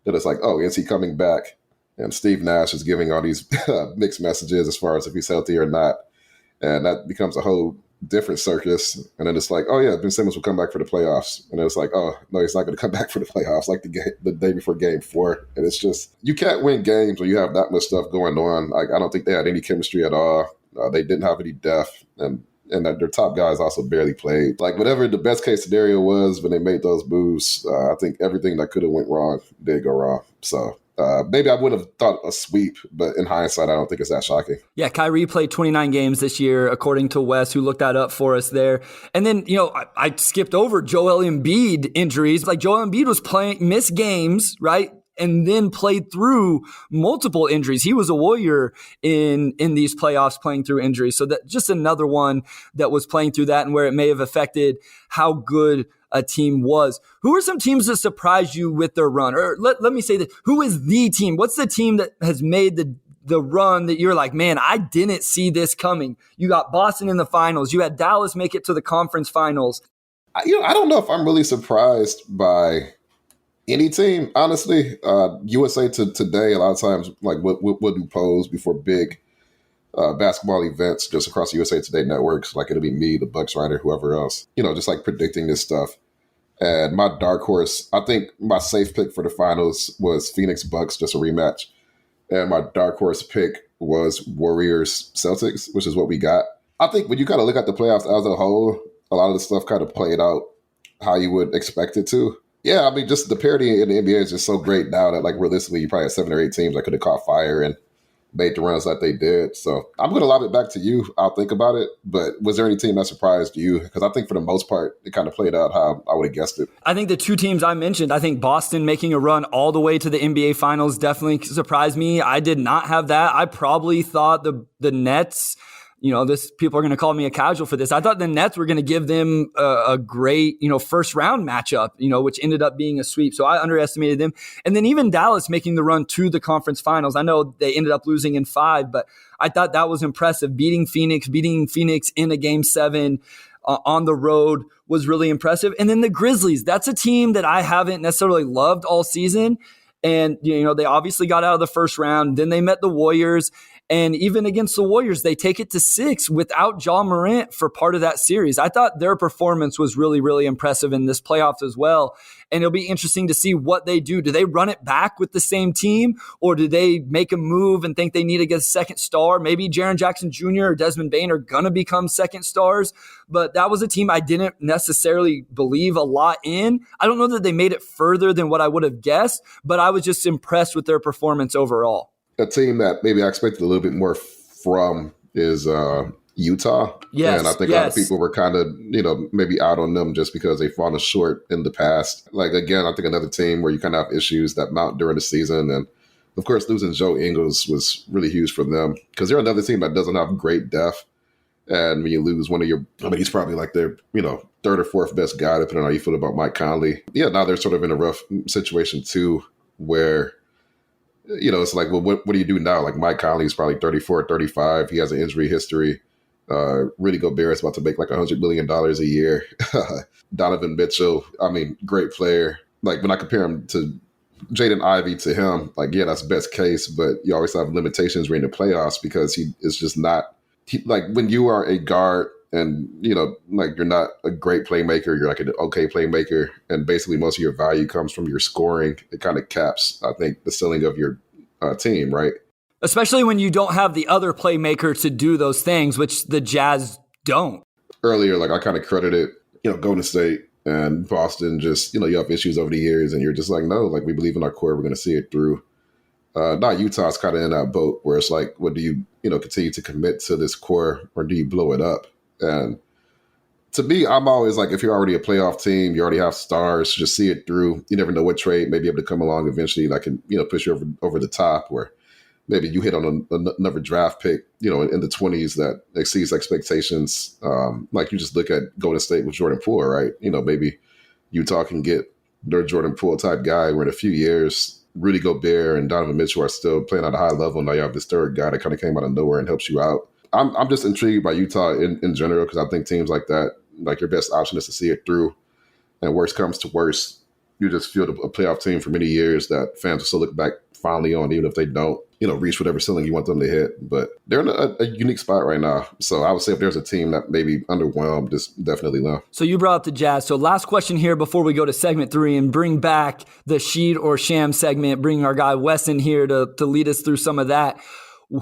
Then it's like, oh, is he coming back? And Steve Nash is giving all these mixed messages as far as if he's healthy or not. And that becomes a whole different circus. And then it's like, oh, yeah, Ben Simmons will come back for the playoffs. And then it's like, oh, no, he's not going to come back for the playoffs like the day before game 4. And it's just, you can't win games when you have that much stuff going on. Like, I don't think they had any chemistry at all. They didn't have any depth. And that their top guys also barely played. Like, whatever the best case scenario was when they made those moves, I think everything that could have went wrong did go wrong. So maybe I would have thought a sweep, but in hindsight, I don't think it's that shocking. Yeah, Kyrie played 29 games this year, according to Wes, who looked that up for us there. And then, I skipped over Joel Embiid injuries. Like, Joel Embiid was missed games, right? And then played through multiple injuries. He was a warrior in these playoffs playing through injuries. So that just another one that was playing through that and where it may have affected how good a team was. Who are some teams that surprised you with their run? Or let me say that, who is the team? What's the team that has made the run that you're like, man, I didn't see this coming? You got Boston in the finals. You had Dallas make it to the conference finals. I don't know if I'm really surprised by any team, honestly. USA today, a lot of times, like we'll do polls before big basketball events just across the USA Today networks. Like, it'll be me, the Bucks writer, whoever else, just like predicting this stuff. And my dark horse, I think my safe pick for the finals was Phoenix Bucks, just a rematch. And my dark horse pick was Warriors Celtics, which is what we got. I think when you kind of look at the playoffs as a whole, a lot of the stuff kind of played out how you would expect it to. Yeah, I mean, just the parity in the NBA is just so great now that, like, realistically, you probably had 7 or 8 teams that could have caught fire and made the runs that they did. So I'm going to lob it back to you. I'll think about it. But was there any team that surprised you? Because I think for the most part, it kind of played out how I would have guessed it. I think the 2 teams I mentioned, I think Boston making a run all the way to the NBA Finals definitely surprised me. I did not have that. I probably thought the Nets, people are going to call me a casual for this. I thought the Nets were going to give them a great, first round matchup, which ended up being a sweep. So I underestimated them. And then even Dallas making the run to the conference finals. I know they ended up losing in 5, but I thought that was impressive. Beating Phoenix in a game 7 on the road was really impressive. And then the Grizzlies, that's a team that I haven't necessarily loved all season. And, they obviously got out of the first round. Then they met the Warriors. And even against the Warriors, they take it to 6 without Ja Morant for part of that series. I thought their performance was really, really impressive in this playoffs as well. And it'll be interesting to see what they do. Do they run it back with the same team, or do they make a move and think they need to get a second star? Maybe Jaren Jackson Jr. or Desmond Bane are going to become second stars. But that was a team I didn't necessarily believe a lot in. I don't know that they made it further than what I would have guessed, but I was just impressed with their performance overall. A team that maybe I expected a little bit more from is Utah. Yes, and I think a lot of people were kind of, maybe out on them just because they've fallen short in the past. Like, again, I think another team where you kind of have issues that mount during the season. And, of course, losing Joe Ingles was really huge for them because they're another team that doesn't have great depth. And when you lose one of your, he's probably like their, 3rd or 4th best guy, depending on how you feel about Mike Conley. Yeah, now they're sort of in a rough situation, too, where it's like, well, what do you do now? Like, Mike Conley is probably 34, 35. He has an injury history. Rudy Gobert is about to make like $100 million a year. Donovan Mitchell, great player. Like, when I compare him to Jaden Ivey to him, like, yeah, that's best case, but you always have limitations during the playoffs because he is just not like when you are a guard and, like, you're not a great playmaker, you're like an okay playmaker, and basically most of your value comes from your scoring. It kind of caps, I think, the ceiling of your team, right? Especially when you don't have the other playmaker to do those things, which the Jazz don't. Earlier, like, I kind of credited, Golden State and Boston just, you have issues over the years, and you're just like, no, like, we believe in our core, we're going to see it through. Now Utah's kind of in that boat where it's like, well, do you, continue to commit to this core, or do you blow it up? And to me, I'm always like, if you're already a playoff team, you already have stars, just see it through. You never know what trade may be able to come along eventually that can, push you over the top, where maybe you hit on another draft pick, in the 20s that exceeds expectations. Like, you just look at Golden State with Jordan Poole, right? Maybe Utah can get their Jordan Poole type guy where in a few years, Rudy Gobert and Donovan Mitchell are still playing at a high level. Now you have this third guy that kind of came out of nowhere and helps you out. I'm just intrigued by Utah in general, because I think teams like that, like, your best option is to see it through. And worst comes to worst, you just field a playoff team for many years that fans will still look back fondly on, even if they don't, reach whatever ceiling you want them to hit. But they're in a unique spot right now. So I would say if there's a team that maybe underwhelmed, it's definitely them. So you brought up the Jazz. So last question here before we go to segment 3 and bring back the Sheet or Sham segment, bring our guy Wes in here to lead us through some of that.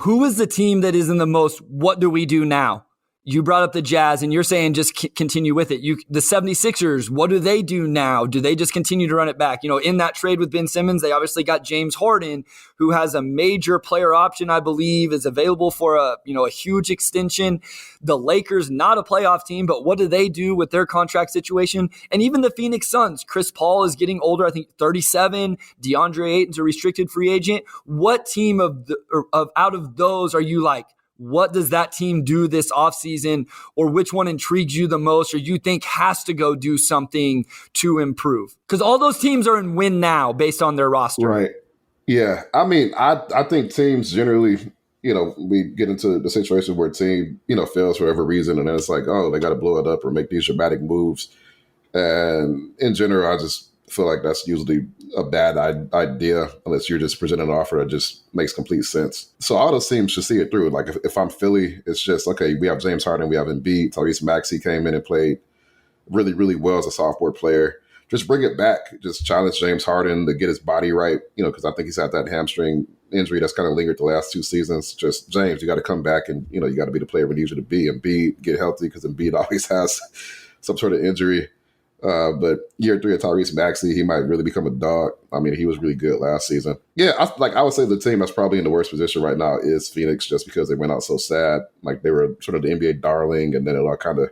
Who is the team that is in the most, what do we do now? You brought up the Jazz, and you're saying just continue with it. The 76ers, what do they do now? Do they just continue to run it back? In that trade with Ben Simmons, they obviously got James Harden, who has a major player option, I believe, is available for a huge extension. The Lakers, not a playoff team, but what do they do with their contract situation? And even the Phoenix Suns, Chris Paul is getting older, I think 37. DeAndre Ayton's a restricted free agent. What team out of those are you like, what does that team do this offseason, or which one intrigues you the most or you think has to go do something to improve? Because all those teams are in win now based on their roster. Right. Yeah. I mean, I think teams generally, we get into the situation where a team, fails for whatever reason, and then it's like, oh, they got to blow it up or make these dramatic moves. And in general, I just feel like that's usually a bad idea unless you're just presenting an offer that just makes complete sense. So all those teams should see it through. Like if I'm Philly, it's just, okay, we have James Harden, we have Embiid, Tyrese Maxey came in and played really, really well as a sophomore player. Just bring it back. Just challenge James Harden to get his body right, because I think he's had that hamstring injury that's kind of lingered the last 2 seasons. Just, James, you got to come back and, you got to be the player we need you to be. Embiid, get healthy, because Embiid always has some sort of injury. But year 3 of Tyrese Maxey, he might really become a dog. I mean, he was really good last season. Yeah, I would say the team that's probably in the worst position right now is Phoenix, just because they went out so sad. Like, they were sort of the NBA darling, and then it all kind of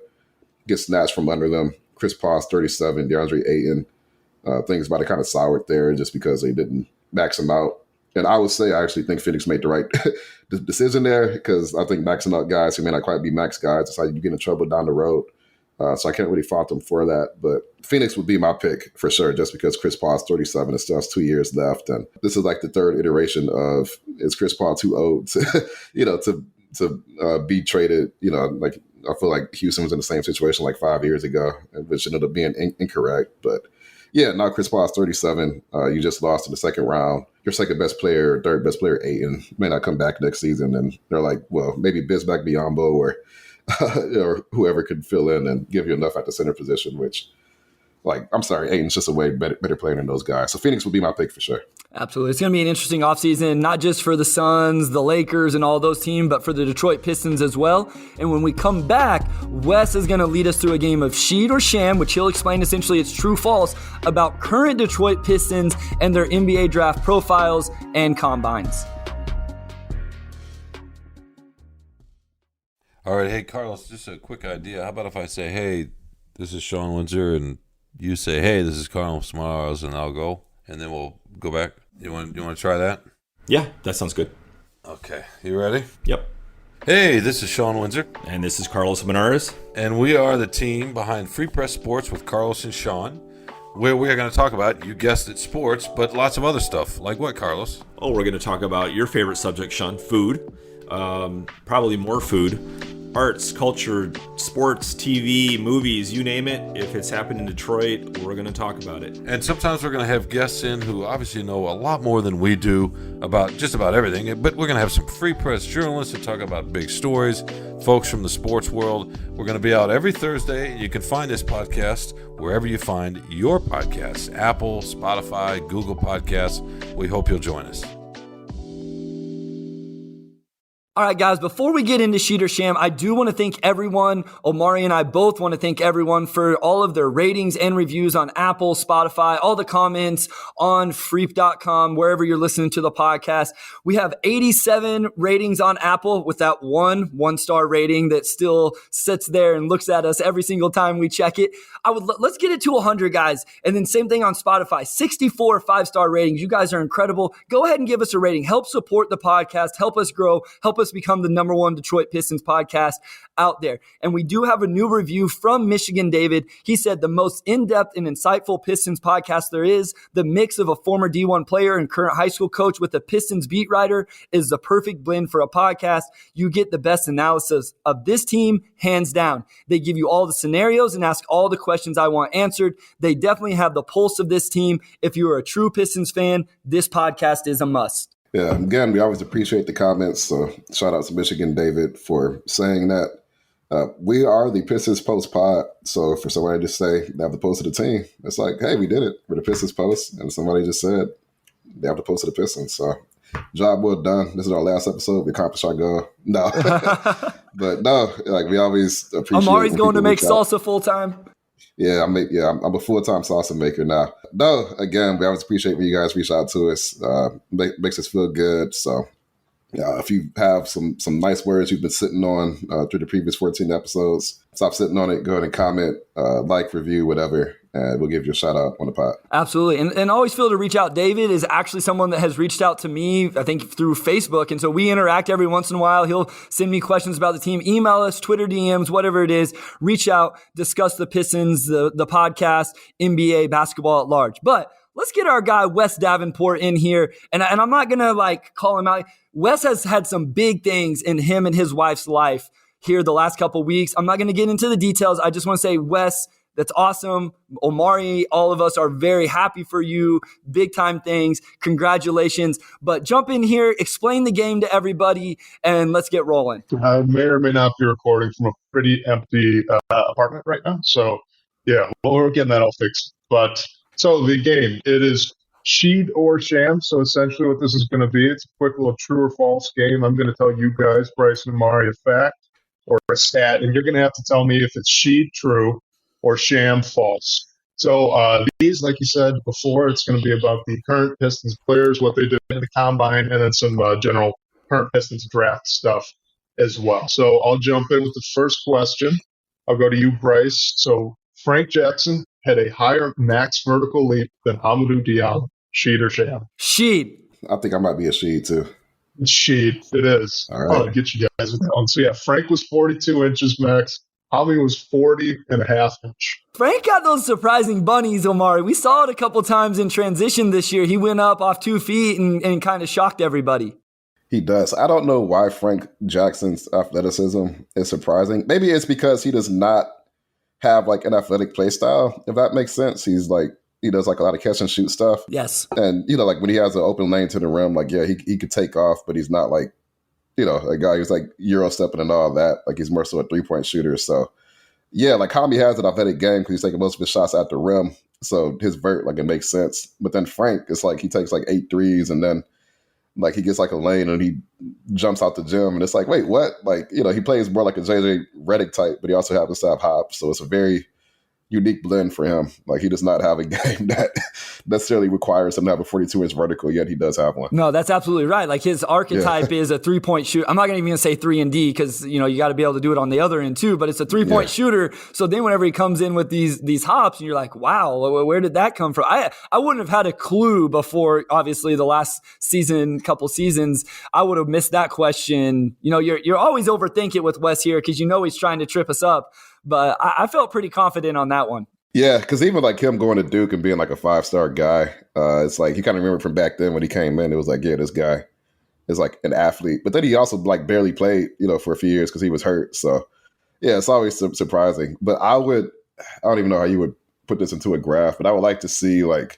gets snatched from under them. Chris Paul's 37, DeAndre Ayton. Things about to kind of soured there just because they didn't max him out. And I would say I actually think Phoenix made the right decision there, because I think maxing out guys who may not quite be max guys is how you get in trouble down the road. So I can't really fault them for that. But Phoenix would be my pick for sure, just because Chris Paul is 37 and still has 2 years left. And this is like the third iteration of, is Chris Paul too old to, to be traded? Like, I feel like Houston was in the same situation like 5 years ago, which ended up being incorrect. But yeah, now Chris Paul is 37. You just lost in the second round. Your second best player, third best player, Ayton, may not come back next season. And they're like, well, maybe Bismack Biyombo or whoever could fill in and give you enough at the center position, which, like, I'm sorry, Ayton's just a way better player than those guys. So Phoenix would be my pick for sure. Absolutely. It's going to be an interesting offseason, not just for the Suns, the Lakers, and all those teams, but for the Detroit Pistons as well. And when we come back, Wes is going to lead us through a game of Sheet or Sham, which he'll explain essentially it's true-false about current Detroit Pistons and their NBA draft profiles and combines. All right, hey, Carlos, just a quick idea. How about if I say, hey, this is Sean Windsor, and you say, hey, this is Carlos Morales, and I'll go, and then we'll go back. You want to try that? Yeah, that sounds good. Okay, you ready? Yep. Hey, this is Sean Windsor. And this is Carlos Menares. And we are the team behind Free Press Sports with Carlos and Sean, where we are going to talk about, you guessed it, sports, but lots of other stuff. Like what, Carlos? Oh, we're going to talk about your favorite subject, Sean, food. Probably more food. Arts, culture, sports, TV, movies, you name it. If it's happened in Detroit, we're going to talk about it. And sometimes we're going to have guests in who obviously know a lot more than we do about just about everything. But we're going to have some free press journalists to talk about big stories, folks from the sports world. We're going to be out every Thursday. You can find this podcast wherever you find your podcasts, Apple, Spotify, Google Podcasts. We hope you'll join us. All right, guys, before we get into Sheet or Sham, I do want to thank everyone. Omari and I both want to thank everyone for all of their ratings and reviews on Apple, Spotify, all the comments on freep.com, wherever you're listening to the podcast. We have 87 ratings on Apple with that one-star rating that still sits there and looks at us every single time we check it. Let's get it to 100, guys. And then same thing on Spotify, 64 5-star ratings. You guys are incredible. Go ahead and give us a rating. Help support the podcast. Help us grow. Help us us become the #1 Detroit Pistons podcast out there. And we do have a new review from Michigan David. He said the most in-depth and insightful Pistons podcast there is. The mix of a former D1 player and current high school coach with a Pistons beat writer is the perfect blend for a podcast. You get the best analysis of this team, hands down. They give you all the scenarios and ask all the questions I want answered. They definitely have the pulse of this team. If you are a true Pistons fan, this podcast is a must. Yeah, again, we always appreciate the comments. So shout out to Michigan David for saying that. We are the Pistons Post pod. So for somebody to say they have the post of the team, it's like, hey, we did it. We're the Pistons Post. And somebody just said they have the post of the Pistons. So job well done. This is our last episode. We accomplished our goal. No. But no, like we always appreciate Amari's going to make salsa full time. Yeah, I'm a full-time salsa maker now. No, again, we always appreciate when you guys reach out to us. Makes us feel good. So if you have some nice words you've been sitting on through the previous 14 episodes, stop sitting on it. Go ahead and comment, like, review, whatever, and we'll give you a shout out on the pod. Absolutely. And always feel to reach out. David is actually someone that has reached out to me, I think, through Facebook. And so we interact every once in a while. He'll send me questions about the team, email us, Twitter DMs, whatever it is. Reach out, discuss the Pistons, the podcast, NBA, basketball at large. But let's get our guy Wes Davenport in here. And I'm not going to call him out. Wes has had some big things in him and his wife's life here the last couple weeks. I'm not going to get into the details. I just want to say, Wes, that's awesome. Omari, all of us are very happy for you. Big time things. Congratulations. But jump in here, explain the game to everybody, and let's get rolling. I may or may not be recording from a pretty empty apartment right now. So, yeah, we're getting that all fixed. But so the game, it is Sheed or Sham. So essentially what this is going to be, it's a quick little true or false game. I'm going to tell you guys, Bryson and Mari, a fact or a stat, and you're going to have to tell me if it's Sheed true or Sham false. So these, like you said before, it's going to be about the current Pistons players, what they did in the combine, and then some general current Pistons draft stuff as well. So I'll jump in with the first question. I'll go to you, Bryce. So Frank Jackson had a higher max vertical leap than Amadou Diallo. Sheed or Sham? Sheed. I think I might be a Sheed too. Sheed, it is. All right. I'll get you guys with that one. So yeah, Frank was 42 inches max. Ami was 40 and a half inch. Frank got those surprising bunnies, Omari. We saw it a couple times in transition this year. He went up off 2 feet and kind of shocked everybody. He does. I don't know why Frank Jackson's athleticism is surprising. Maybe it's because he does not have an athletic play style, if that makes sense. He does a lot of catch and shoot stuff. Yes. And, when he has an open lane to the rim, he could take off, but he's not a guy who's Euro stepping and all that. He's more so a 3-point shooter. So, yeah, Hami has an athletic game because he's taking most of his shots at the rim. So his vert, it makes sense. But then Frank, it's he takes 8 threes and then he gets a lane and he jumps out the gym. And it's wait, what? He plays more like a JJ Redick type, but he also happens to have hops. So it's a very unique blend for him. He does not have a game that necessarily requires him to have a 42-inch vertical, yet he does have one. No, that's absolutely right. His archetype is a 3-point shooter. I'm not going to even say 3 and D because, you got to be able to do it on the other end too, but it's a 3-point shooter. So then whenever he comes in with these hops and you're like, wow, where did that come from? I wouldn't have had a clue before, obviously, the last couple seasons. I would have missed that question. You're always overthinking with Wes here because he's trying to trip us up. But I felt pretty confident on that one. Yeah, because even him going to Duke and being a 5-star guy, it's you kind of remember from back then when he came in, it was this guy is an athlete. But then he also barely played, for a few years because he was hurt. So, yeah, it's always surprising. But I don't even know how you would put this into a graph, but I would like to see the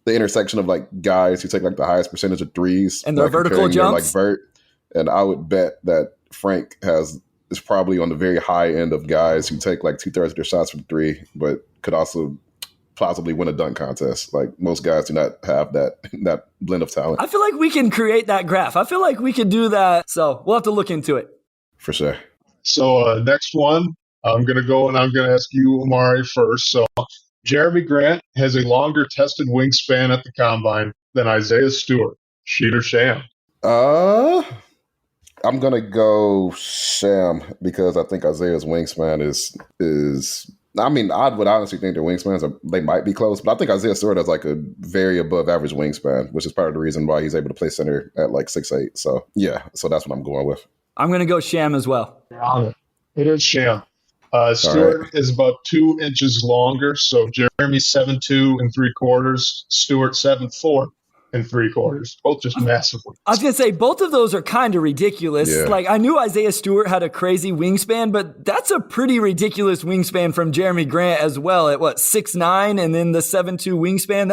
intersection of guys who take the highest percentage of threes. And their vertical jumps. Vert. And I would bet that Frank is probably on the very high end of guys who take 2/3 of their shots from 3, but could also plausibly win a dunk contest. Most guys do not have that blend of talent. I feel like we can create that graph. I feel like we could do that. So we'll have to look into it. For sure. So next one, I'm going to go and I'm going to ask you, Omari, first. So Jeremy Grant has a longer tested wingspan at the combine than Isaiah Stewart. Sheed or Sham? I'm gonna go Sham because I think Isaiah's wingspan is I mean, I would honestly think their wingspans they might be close, but I think Isaiah Stewart has like a very above average wingspan, which is part of the reason why he's able to play center at like 6'8". So yeah, so that's what I'm going with. I'm going to go Sham as well. It is Sham. Stewart is about 2 inches longer, so Jeremy's 7'2" and 3/4. Stewart 7'4" and 3/4. Both just massively. I was going to say, both of those are kind of ridiculous. Yeah. Like, I knew Isaiah Stewart had a crazy wingspan, but that's a pretty ridiculous wingspan from Jeremy Grant as well at 6'9", and then the 7'2" wingspan.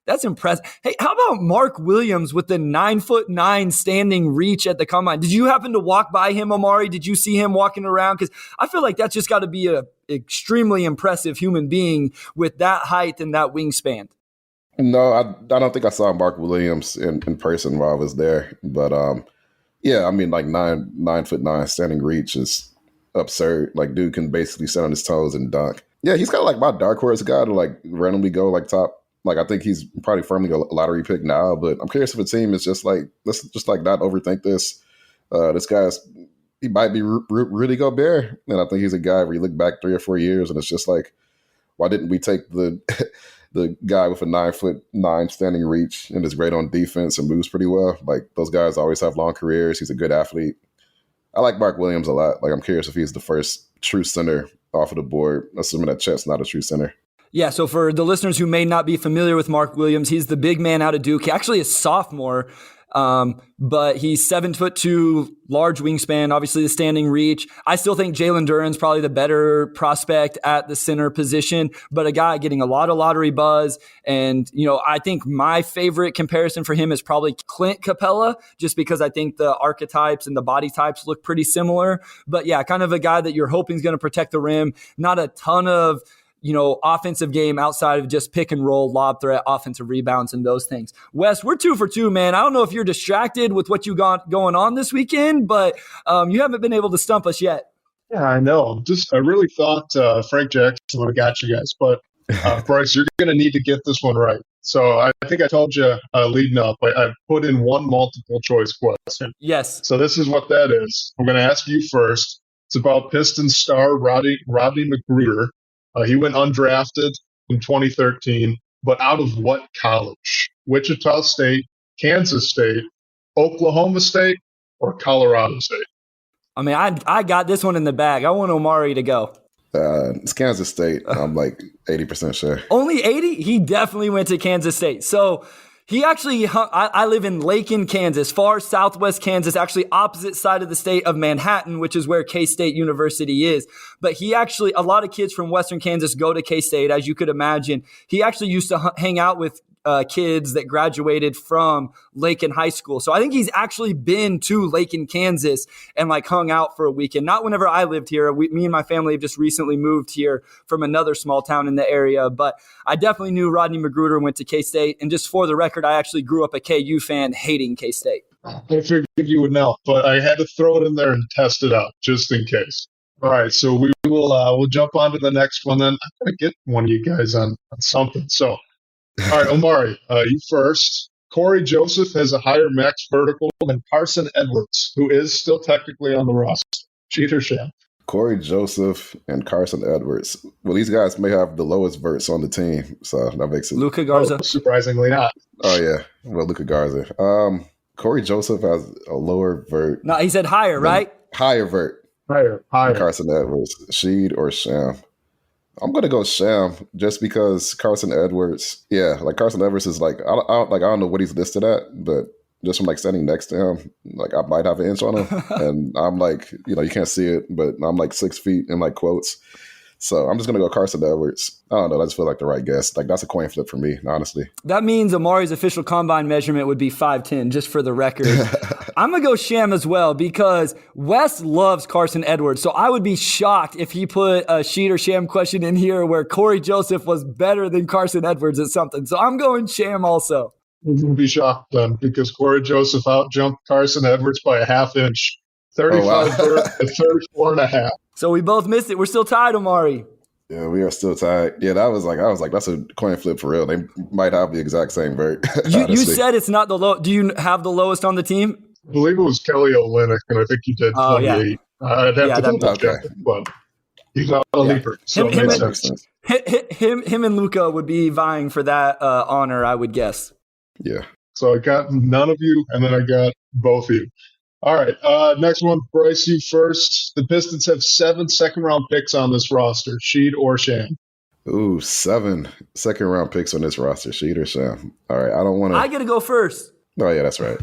That's impressive. Hey, how about Mark Williams with the 9'9" standing reach at the combine? Did you happen to walk by him, Omari? Did you see him walking around? Because I feel like that's just got to be an extremely impressive human being with that height and that wingspan. No, I don't think I saw Mark Williams in person while I was there. But yeah, I mean, like 9'9" standing reach is absurd. Like, dude can basically sit on his toes and dunk. Yeah, he's kind of like my dark horse guy to like randomly go like top. Like, I think he's probably firmly a lottery pick now, but I'm curious if a team is just like, let's just like not overthink this. This he might be Rudy Gobert. And I think he's a guy where you look back 3 or 4 years and it's just like, why didn't we take the the guy with a 9'9" standing reach and is great on defense and moves pretty well? Like, those guys always have long careers. He's a good athlete. I like Mark Williams a lot. Like, I'm curious if he's the first true center off of the board, assuming that Chet's not a true center. Yeah, so for the listeners who may not be familiar with Mark Williams, he's the big man out of Duke. He actually is a sophomore, but he's 7'2", large wingspan, obviously the standing reach. I still think Jalen Duren's probably the better prospect at the center position, but a guy getting a lot of lottery buzz. And, I think my favorite comparison for him is probably Clint Capella, just because I think the archetypes and the body types look pretty similar. But yeah, kind of a guy that you're hoping is going to protect the rim. Not a ton of offensive game outside of just pick and roll, lob threat, offensive rebounds, and those things. Wes, we're 2 for 2, man. I don't know if you're distracted with what you got going on this weekend, but you haven't been able to stump us yet. Yeah, I know. I really thought Frank Jackson would have got you guys, but Bryce, you're going to need to get this one right. So I think I told you leading up, I put in one multiple choice question. Yes. So this is what that is. I'm going to ask you first. It's about Pistons star Rodney McGruder. He went undrafted in 2013, but out of what college? Wichita State, Kansas State, Oklahoma State, or Colorado State? I mean, I got this one in the bag. I want Omari to go. It's Kansas State. I'm like 80% sure. Only 80? He definitely went to Kansas State. So he actually, I live in Lakin, Kansas, far southwest Kansas, actually opposite side of the state of Manhattan, which is where K-State University is. But he actually, a lot of kids from Western Kansas go to K-State, as you could imagine. He actually used to hang out with kids that graduated from Lakin High School. So I think he's actually been to Lakin, Kansas and like hung out for a weekend. Not whenever I lived here. Me and my family have just recently moved here from another small town in the area. But I definitely knew Rodney McGruder went to K-State. And just for the record, I actually grew up a KU fan hating K-State. I figured you would know, but I had to throw it in there and test it out just in case. All right, so we'll jump on to the next one then. I'm going to get one of you guys on something. So, all right, Omari, you first. Corey Joseph has a higher max vertical than Carson Edwards, who is still technically on the roster. Cheat or sham? Corey Joseph and Carson Edwards. Well, these guys may have the lowest verts on the team, so that makes it. Luka Garza. Oh, surprisingly not. Oh, yeah. Well, Luka Garza. Corey Joseph has a lower vert. No, he said higher, right? Higher vert. Higher. Carson Edwards. Sheed or Sham? I'm gonna go Sham just because Carson Edwards. Yeah, like Carson Edwards is like I don't know what he's listed at, but just from like standing next to him, like I might have an inch on him, and I'm like, you can't see it, but I'm like 6 feet in like quotes. So I'm just gonna go Carson Edwards. I don't know. I just feel like the right guess. Like that's a coin flip for me, honestly. That means Amari's official combine measurement would be 5'10", just for the record. I'm gonna go Sham as well because Wes loves Carson Edwards. So I would be shocked if he put a sheet or Sham question in here where Corey Joseph was better than Carson Edwards at something. So I'm going Sham also. You'll be shocked then because Corey Joseph outjumped Carson Edwards by a half inch. 35 to 34 and a half. So we both missed it. We're still tied, Omari. Yeah, we are still tied. Yeah, I was like, that's a coin flip for real. They might have the exact same vert. You said it's not the low. Do you have the lowest on the team? I believe it was Kelly Olynyk, and I think he did 28. Yeah. I'd have to double check, but He's not a leaper, so it makes sense. Him and Luca would be vying for that honor, I would guess. Yeah. So I got none of you, and then I got both of you. All right, next one, Bryce, you first. The Pistons have 7 second-round picks on this roster, Sheed or Sham. Ooh, 7 second-round picks on this roster, Sheed or Sham. All right, I don't want to. I get to go first. Oh yeah, that's right.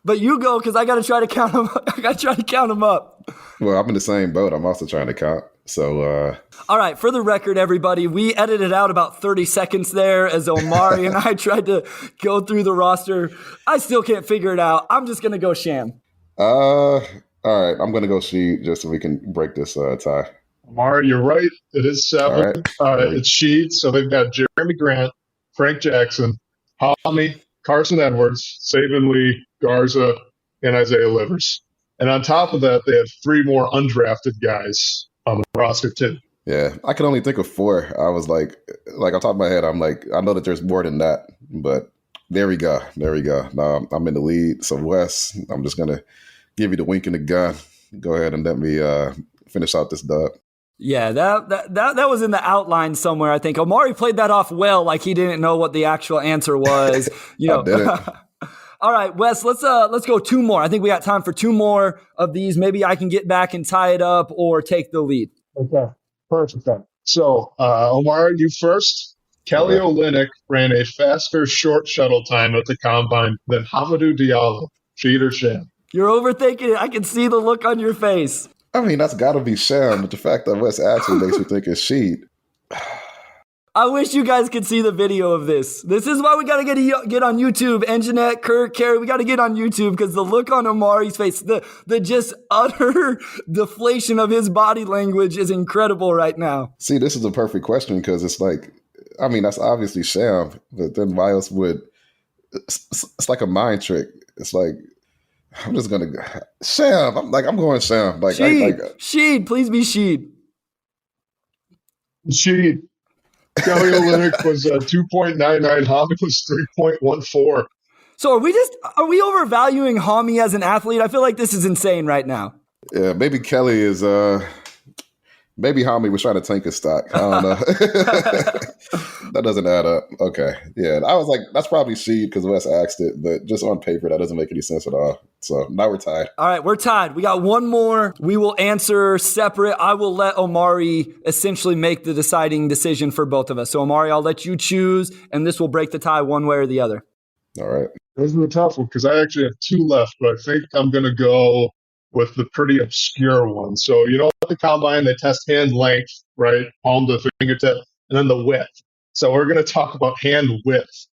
But you go because I got to try to count them. I got to try to count them up. Well, I'm in the same boat. I'm also trying to count. So, all right, for the record, everybody, we edited out about 30 seconds there as Omari and I tried to go through the roster. I still can't figure it out. I'm just going to go Sham. all right, I'm gonna go Sheed just so we can break this tie. Omari, you're right. It is 7. All right. It's Sheed. So they've got Jeremy Grant, Frank Jackson, Hami, Carson Edwards, Saban Lee, Garza, and Isaiah Livers. And on top of that, they have 3 more undrafted guys on the roster too. Yeah, I can only think of 4. I was like on top of my head, I'm like, I know that there's more than that, but there we go. Now I'm in the lead. So Wes, I'm just gonna give you the wink and the gun. Go ahead and let me finish out this dub. Yeah, that was in the outline somewhere, I think. Omari played that off well, like he didn't know what the actual answer was. I didn't. All right, Wes, let's go 2 more. I think we got time for 2 more of these. Maybe I can get back and tie it up or take the lead. Okay, perfect. So, Omar, you first. Kelly Olynyk ran a faster short shuttle time at the combine than Hamidou Diallo. Sheed or Sham? You're overthinking it. I can see the look on your face. I mean, that's got to be Sham, but the fact that Wes actually makes me think it's Sheed. I wish you guys could see the video of this. This is why we got to get on YouTube. And Jeanette, Kirk, Carrie, we got to get on YouTube because the look on Omari's face, the just utter deflation of his body language is incredible right now. See, this is a perfect question because it's like, I mean, that's obviously Sham, but then why else would, it's like a mind trick. It's like, I'm just going to, Sham, I'm going Sham. Like, Sheed, please be Sheed. Sheed. Kelly Olynyk was 2.99. Hami was 3.14. So are we overvaluing Hami as an athlete? I feel like this is insane right now. Yeah, maybe Kelly is, maybe Hami was trying to tank his stock. I don't know. That doesn't add up. Okay. Yeah, I was like, that's probably Sheed because Wes asked it, but just on paper, that doesn't make any sense at all. So now we're tied. All right, we're tied. We got 1 more. We will answer separate. I will let Omari essentially make the deciding decision for both of us. So Omari, I'll let you choose, and this will break the tie one way or the other. All right. This is a tough one because I actually have 2 left, but I think I'm going to go with the pretty obscure one. So, at the combine, they test hand length, right? Palm to fingertip, and then the width. So we're going to talk about hand width.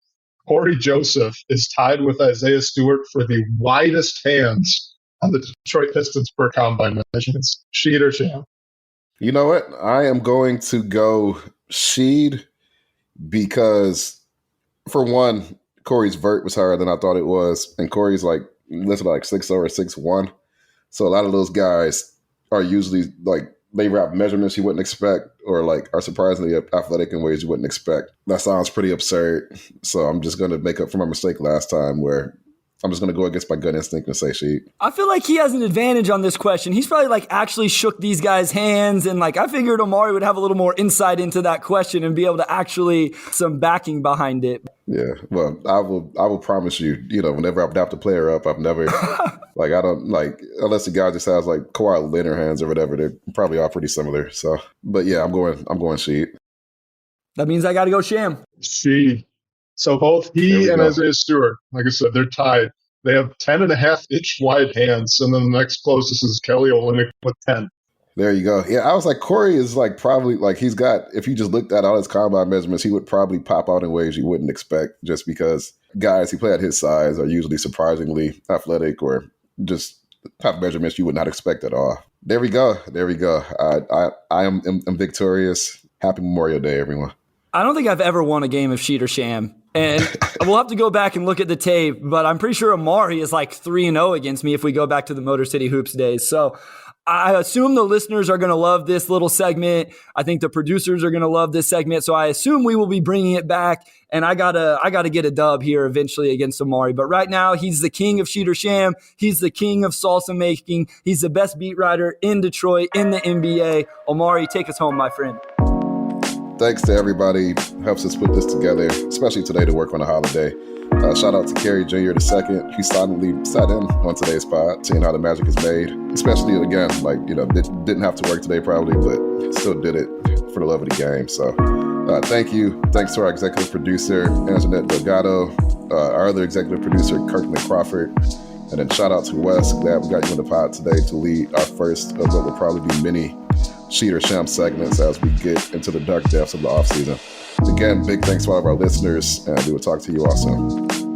Corey Joseph is tied with Isaiah Stewart for the widest hands on the Detroit Pistons per combine measurements. Sheed or Sham? You know what? I am going to go Sheed because, for one, Corey's vert was higher than I thought it was, and Corey's listed like 6'0" or 6'1". So a lot of those guys are usually they have measurements you wouldn't expect or are surprisingly athletic in ways you wouldn't expect. That sounds pretty absurd. So I'm just going to make up for my mistake last time where I'm just going to go against my gut instinct and say Sheed. I feel like he has an advantage on this question. He's probably actually shook these guys' hands, and I figured Omari would have a little more insight into that question and be able to actually some backing behind it. Yeah, well, I will promise you, whenever I've dapped a player up, I've never I don't unless the guy just has Kawhi Leonard hands or whatever, they're probably all pretty similar. So, but yeah, I'm going Sheed. That means I got to go Sham. Sheed. So both he and Isaiah Stewart, like I said, they're tied. They have 10.5-inch wide hands, and then the next closest is Kelly Olynyk with 10. There you go. Yeah, I was like, Corey is probably he's got, if you just looked at all his combine measurements, he would probably pop out in ways you wouldn't expect just because guys who play at his size are usually surprisingly athletic or just have measurements you would not expect at all. There we go. I am victorious. Happy Memorial Day, everyone. I don't think I've ever won a game of Sheed or Sham. And we'll have to go back and look at the tape, but I'm pretty sure Omari is 3-0 against me if we go back to the Motor City Hoops days. So I assume the listeners are going to love this little segment. I think the producers are going to love this segment. So I assume we will be bringing it back. And I gotta get a dub here eventually against Omari. But right now, he's the king of Sheet or Sham. He's the king of salsa making. He's the best beat writer in Detroit, in the NBA. Omari, take us home, my friend. Thanks to everybody who helps us put this together, especially today to work on a holiday. Shout out to Kerry Jr. II, who silently sat in on today's pod, seeing how the magic is made. Especially, again, didn't have to work today probably, but still did it for the love of the game. So thank you. Thanks to our executive producer, Anjanette Delgado, our other executive producer, Kirkland Crawford. And then shout out to Wes. Glad we got you in the pod today to lead our first of what will probably be many Sheet or Sham segments as we get into the dark depths of the offseason. Again, big thanks to all of our listeners, and we will talk to you all soon.